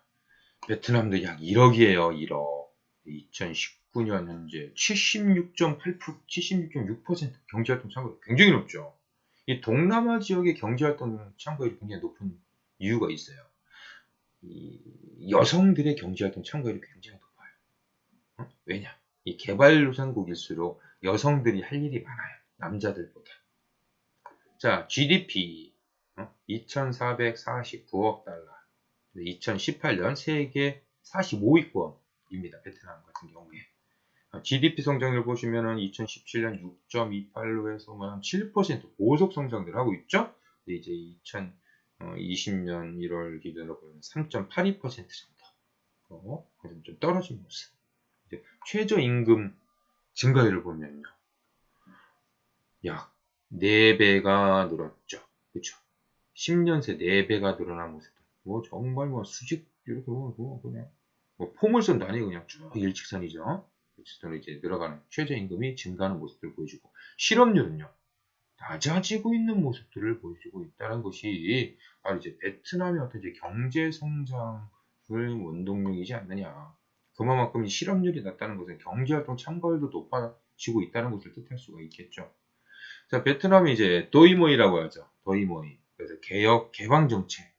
베트남도 약 1억이에요. 1억. 2019년 현재 76.8%, 76.6% 경제활동 참가율 굉장히 높죠. 이 동남아 지역의 경제활동 참가율이 굉장히 높은 이유가 있어요. 이 여성들의 경제활동 참가율이 굉장히 높아요. 왜냐? 이 개발도상국일수록 여성들이 할 일이 많아요. 남자들보다. 자, GDP 2,449억 달러. 2018년 세계 45위권입니다. 베트남 같은 경우에. GDP 성장률 보시면은 2017년 6.28로 해서 7% 고속 성장을 하고 있죠. 이제 2020년 1월 기준으로 보면 3.82% 정도. 좀 떨어진 모습. 이제 최저임금 증가율을 보면요. 약 4배가 늘었죠. 그쵸? 10년 새 4배가 늘어난 모습들. 정말 수직, 이렇게 그냥, 포물선도 아니고 그냥 쭉 일직선이죠. 일직선으로 이제 늘어가는 최저임금이 증가하는 모습들을 보여주고, 실업률은요, 낮아지고 있는 모습들을 보여주고 있다는 것이 바로 이제 베트남의 어떤 이제 경제 성장을 원동력이지 않느냐. 그만큼 실업률이 낮다는 것은 경제활동 참가율도 높아지고 있다는 것을 뜻할 수가 있겠죠. 자, 베트남이 이제 도이모이라고 하죠. 도이모이. 그래서 개혁 개방 정책을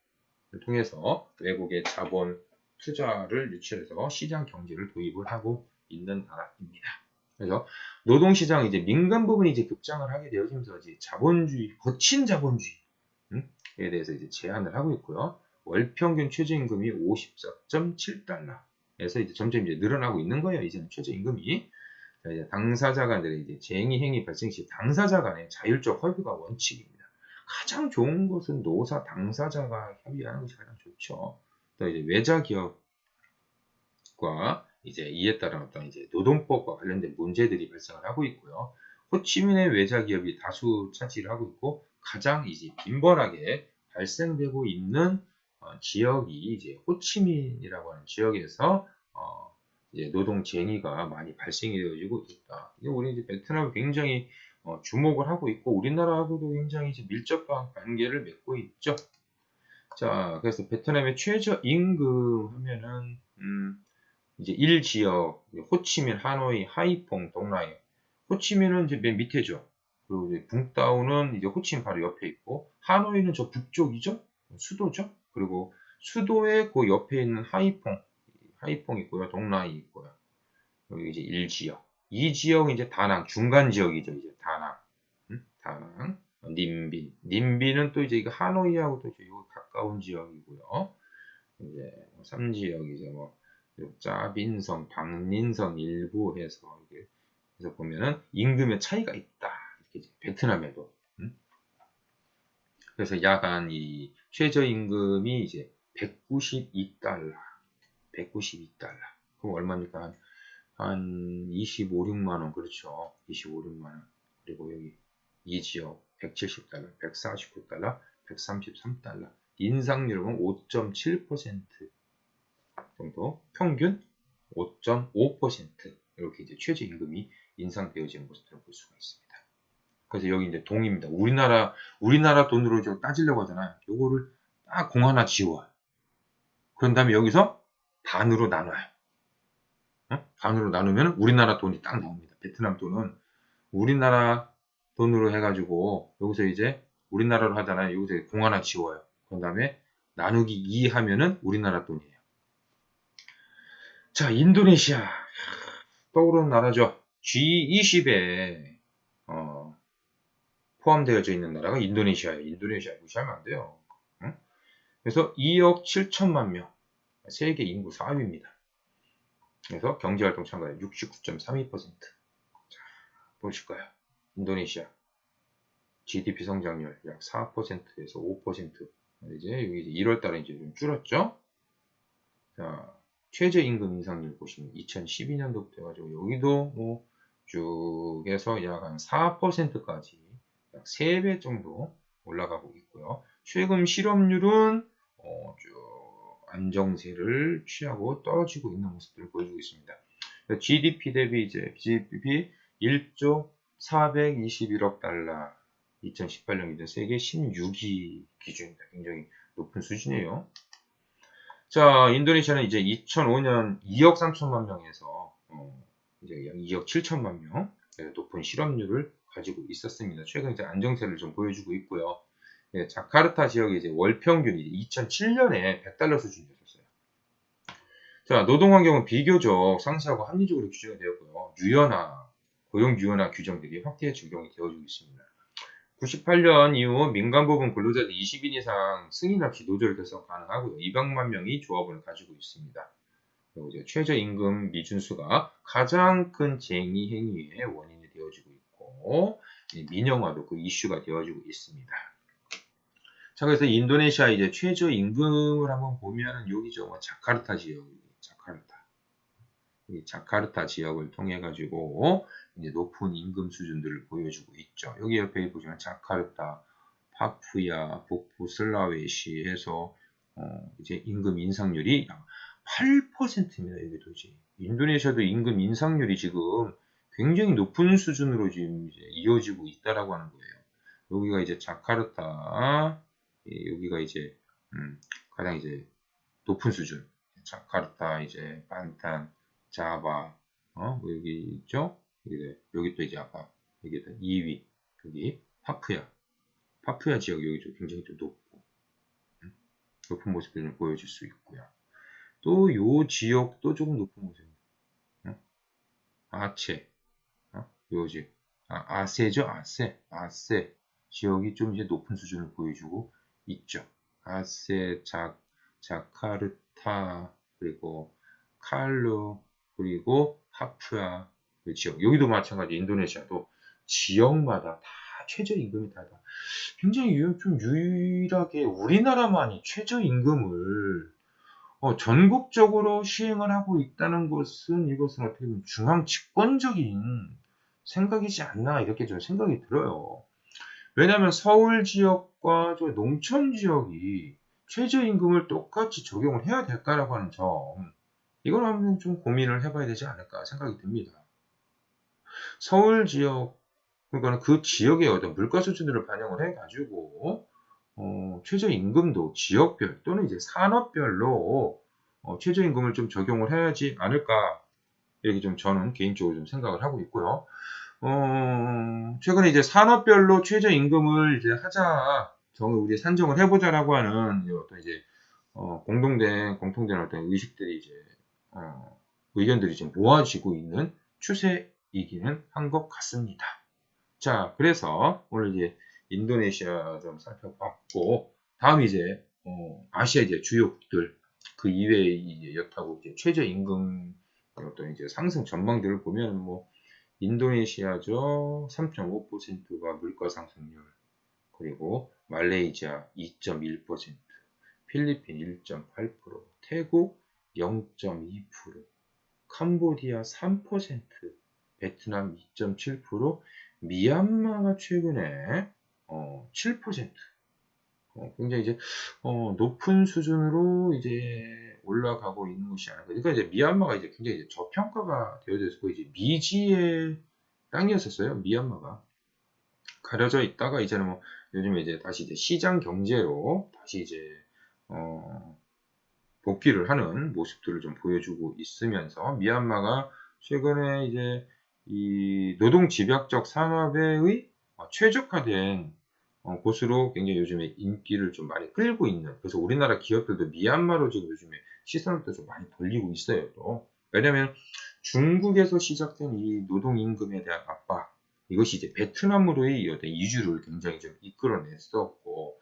통해서 외국의 자본 투자를 유치해서 시장 경제를 도입을 하고 있는 나라입니다. 그래서 노동시장 이제 민간 부분이 이제 급장을 하게 되어지면서 이제 자본주의, 거친 자본주의에 대해서 이제 제한을 하고 있고요. 월 평균 최저임금이 54.7달러에서 이제 점점 이제 늘어나고 있는 거예요. 이제는 최저임금이. 자, 이제 당사자 간의 이제 쟁의 행위 발생 시 당사자 간의 자율적 협의가 원칙입니다. 가장 좋은 것은 노사 당사자가 협의하는 것이 가장 좋죠. 또 이제 외자 기업과 이제 이에 따른 어떤 이제 노동법과 관련된 문제들이 발생을 하고 있고요. 호치민의 외자 기업이 다수 차지를 하고 있고 가장 이제 빈번하게 발생되고 있는 지역이 이제 호치민이라고 하는 지역에서 이제 노동쟁의가 많이 발생이 되어지고 있다. 이게 우리 이제 베트남을 굉장히 주목을 하고 있고 우리나라하고도 굉장히 이제 밀접한 관계를 맺고 있죠. 자, 그래서 베트남의 최저임금 하면은 이제 1지역 호치민, 하노이, 하이퐁, 동라이. 호치민은 이제 맨 밑에죠. 그리고 이제 붕따오는 이제 호치민 바로 옆에 있고 하노이는 저 북쪽이죠. 수도죠. 그리고 수도의 그 옆에 있는 하이퐁 있고요. 동라이 있고요. 여기 이제 1지역. 2지역은 이제 다낭, 중간 지역이죠. 이제 다낭. 다낭. 님빈. 님빈은 또 이제 이거 하노이하고 또 여기 가까운 지역이고요. 이제 3지역 이제 짜빈성, 박린성 일부 해서 이게 그래서 보면은 임금의 차이가 있다. 이렇게 이제 베트남에도. 그래서 약간 이 최저임금이 이제 192달러, 192달러. 그럼 얼마입니까? 한 25, 6만 원, 그렇죠. 25, 6만 원. 그리고 여기 이 지역 170달러, 149달러, 133달러. 인상률은 5.7% 정도, 평균 5.5% 이렇게 이제 최저임금이 인상되어지는 것을 볼 수가 있습니다. 그래서 여기 이제 동입니다. 우리나라 돈으로 좀 따지려고 하잖아요. 요거를 딱 공 하나 지워요. 그런 다음에 여기서 반으로 나눠요. 반으로 나누면 우리나라 돈이 딱 나옵니다. 베트남 돈은 우리나라 돈으로 해가지고 여기서 이제 우리나라로 하잖아요. 여기서 공 하나 지워요. 그런 다음에 나누기 2 하면은 우리나라 돈이에요. 자, 인도네시아 떠오르는 나라죠. G20에 포함되어져 있는 나라가 인도네시아예요. 인도네시아 무시하면 안 돼요. 그래서 2억 7천만 명, 세계 인구 4위입니다. 그래서 경제활동 참가율 69.32%. 자, 보실까요? 인도네시아 GDP 성장률 약 4%에서 5%. 이제 여기 1월달에 이제 좀 줄었죠. 자, 최저임금 인상률 보시면 2012년도부터 해가지고 여기도 뭐 쭉 해서 약 한 4%까지 약 3배 정도 올라가고 있고요. 최근 실업률은 쭉 안정세를 취하고 떨어지고 있는 모습들을 보여주고 있습니다. GDP 대비 이제 GDP 1조 421억 달러 2018년 기준 세계 16위 기준입니다. 굉장히 높은 수준이에요. 자, 인도네시아는 이제 2005년 2억 3천만 명에서 이제 약 2억 7천만 명 높은 실업률을 가지고 있었습니다. 최근 이제 안정세를 좀 보여주고 있고요. 예, 자카르타 지역의 이제 월 평균이 2007년에 100달러 수준이었어요. 자, 노동 환경은 비교적 상세하고 합리적으로 규정이 되었고요. 고용 유연화 규정들이 확대해 적용이 되어지고 있습니다. 98년 이후 민간부문 근로자들 20인 이상 승인 없이 노조를 결성 가능하고요. 200만 명이 조합원을 가지고 있습니다. 그리고 이제 최저임금 미준수가 가장 큰 쟁의 행위의 원인이 되어지고 있고 민영화도 그 이슈가 되어지고 있습니다. 자, 그래서 인도네시아 이제 최저임금을 한번 보면 여기죠. 뭐 자카르타 지역, 자카르타 지역을 통해 가지고 이제 높은 임금 수준들을 보여주고 있죠. 여기 옆에 보시면 자카르타, 파푸야, 북부 슬라웨시 해서 이제 임금 인상률이 약 8%입니다. 여기도 이제 인도네시아도 임금 인상률이 지금 굉장히 높은 수준으로 지금 이제 이어지고 있다라고 하는 거예요. 여기가 이제 자카르타, 여기가 이제 가장 이제 높은 수준. 자카르타 이제 반탄, 자바, 뭐 여기 있죠? 여기 또 이제 아까 여기 2위, 여기 파푸야 지역 여기 좀 굉장히 좀 높은 모습을 좀 보여줄 수 있고요. 또 요 지역도 조금 높은 모습입니다. 아체, 요 지역, 아세죠? 아세 지역이 좀 이제 높은 수준을 보여주고 있죠. 아세, 자카르타, 그리고 칼루, 그리고 파푸아 그 지역. 여기도 마찬가지 인도네시아도 지역마다 다 최저임금이 달라. 굉장히 좀 유일하게 우리나라만이 최저임금을 전국적으로 시행을 하고 있다는 것은 이것은 어떻게 보면 중앙 집권적인 생각이지 않나 이렇게 좀 생각이 들어요. 왜냐하면 서울 지역과 저 농촌 지역이 최저임금을 똑같이 적용을 해야 될까라고 하는 점, 이걸 한번 좀 고민을 해봐야 되지 않을까 생각이 듭니다. 서울 지역, 그러니까 그 지역의 어떤 물가 수준들을 반영을 해가지고 최저임금도 지역별 또는 이제 산업별로 최저임금을 좀 적용을 해야지 않을까 이렇게 좀 저는 개인적으로 좀 생각을 하고 있고요. 최근에 이제 산업별로 최저임금을 이제 우리 산정을 해보자라고 하는 어떤 이제 공통된 어떤 의식들이 이제 의견들이 지금 모아지고 있는 추세이기는 한 것 같습니다. 자, 그래서 오늘 이제 인도네시아 좀 살펴봤고, 다음 이제 아시아 이제 주요국들 그 이외의 이제 여타국 이제 최저임금 어떤 이제 상승 전망들을 보면 뭐 인도네시아죠. 3.5%가 물가 상승률. 그리고 말레이시아 2.1%, 필리핀 1.8%, 태국 0.2%, 캄보디아 3%, 베트남 2.7%, 미얀마가 최근에 7%. 굉장히 이제 높은 수준으로 이제 올라가고 있는 것이 아닌가. 그러니까 이제 미얀마가 이제 굉장히 이제 저평가가 되어져 있고 이제 미지의 땅이었었어요. 미얀마가 가려져 있다가 이제는 뭐 요즘에 이제 다시 이제 시장 경제로 다시 이제 어, 복귀를 하는 모습들을 좀 보여주고 있으면서 미얀마가 최근에 이제 이 노동 집약적 산업의 최적화된 곳으로 굉장히 요즘에 인기를 좀 많이 끌고 있는, 그래서 우리나라 기업들도 미얀마로 지금 요즘에 시선을 또 좀 많이 돌리고 있어요. 또 왜냐면 중국에서 시작된 이 노동 임금에 대한 압박, 이것이 이제 베트남으로의 어떤 이주를 굉장히 좀 이끌어냈었고,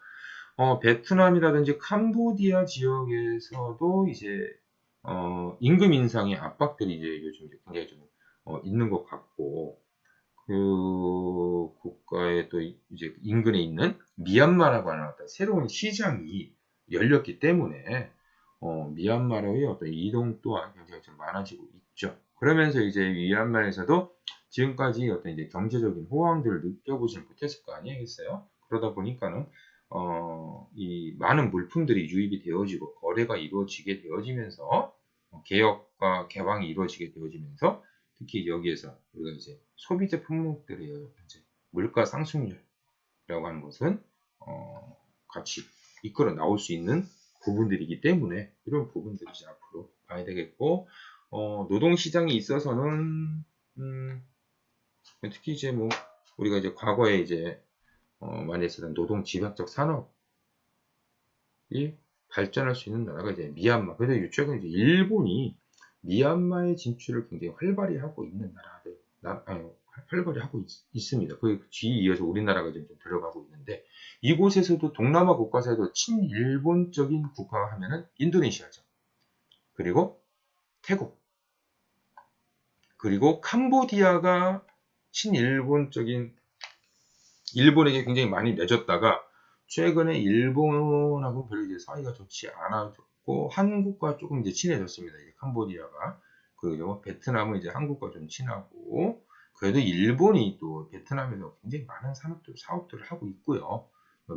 베트남이라든지 캄보디아 지역에서도 이제 임금 인상의 압박들이 이제 요즘 이제 굉장히 좀 있는 것 같고, 그 국가의 또 이제 인근에 있는 미얀마라고 하는 어떤 새로운 시장이 열렸기 때문에 미얀마로의 어떤 이동 또한 굉장히 좀 많아지고 있죠. 그러면서 이제 미얀마에서도 지금까지 어떤 이제 경제적인 호황들을 느껴보지 못했을 거 아니겠어요? 그러다 보니까는 이 많은 물품들이 유입이 되어지고 거래가 이루어지게 되어지면서 개혁과 개방이 이루어지게 되어지면서 특히 여기에서 우리가 이제 소비재 품목들의 이제 물가 상승률이라고 하는 것은 같이 이끌어 나올 수 있는 부분들이기 때문에 이런 부분들이 이제 앞으로 봐야 되겠고, 노동 시장에 있어서는 특히 이제 뭐 우리가 이제 과거에 이제 많이 했었던 노동 집약적 산업이 발전할 수 있는 나라가 이제 미얀마. 그래서 최근 이제 일본이 미얀마의 진출을 굉장히 활발히 하고 있는 활발히 하고 있습니다. 그 뒤에 이어서 우리나라가 좀 들어가고 있는데, 이곳에서도 동남아 국가에서도 친일본적인 국가가 하면은 인도네시아죠. 그리고 태국, 그리고 캄보디아가 친일본적인, 일본에게 굉장히 많이 내줬다가 최근에 일본하고 별로 이제 사이가 좋지 않아졌고 한국과 조금 이제 친해졌습니다. 이제 캄보디아가. 그리고 베트남은 이제 한국과 좀 친하고, 그래도 일본이 또 베트남에서 굉장히 많은 사업들을 하고 있고요.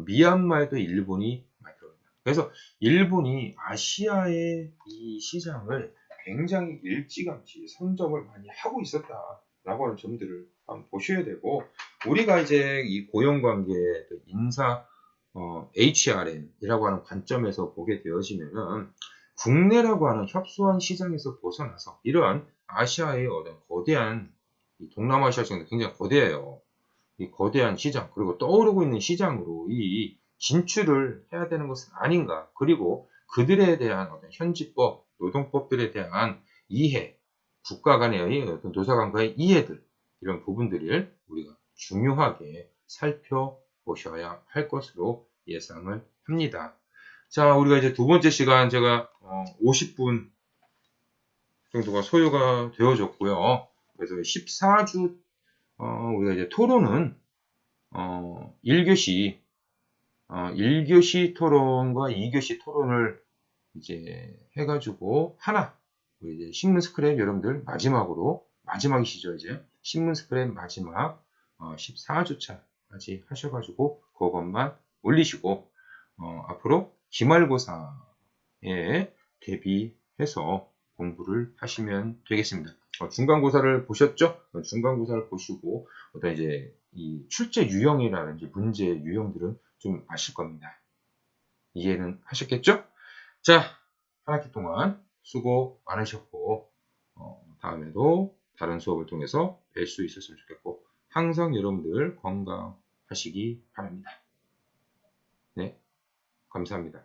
미얀마에도 일본이 많이 들어갑니다. 그래서 일본이 아시아의 이 시장을 굉장히 일찌감치 선점을 많이 하고 있었다라고 하는 점들을 한번 보셔야 되고, 우리가 이제 이 고용관계 인사 HRM이라고 하는 관점에서 보게 되어지면은 국내라고 하는 협소한 시장에서 벗어나서 이러한 아시아의 어떤 거대한, 이 동남아시아 시장도 굉장히 거대해요. 이 거대한 시장, 그리고 떠오르고 있는 시장으로 이 진출을 해야 되는 것은 아닌가. 그리고 그들에 대한 어떤 현지법, 노동법들에 대한 이해, 국가 간의 어떤 노사 간과의 이해들, 이런 부분들을 우리가 중요하게 살펴보셔야 할 것으로 예상을 합니다. 자, 우리가 이제 두 번째 시간 제가 50분 정도가 소요가 되어졌고요. 그래서 14주 우리가 이제 토론은 1교시 1교시 토론과 2교시 토론을 이제 해가지고 하나, 우리 이제 신문 스크랩 여러분들 마지막이시죠. 이제 신문 스크랩 마지막 14주차까지 하셔가지고 그것만 올리시고 앞으로 기말고사에 대비해서 공부를 하시면 되겠습니다. 중간고사를 보셨죠? 중간고사를 보시고 어떤 이제 이 출제 유형이라든지 문제 유형들은 좀 아실 겁니다. 이해는 하셨겠죠? 자, 한 학기 동안 수고 많으셨고 다음에도 다른 수업을 통해서 뵐 수 있었으면 좋겠고, 항상 여러분들 건강하시기 바랍니다. 네, 감사합니다.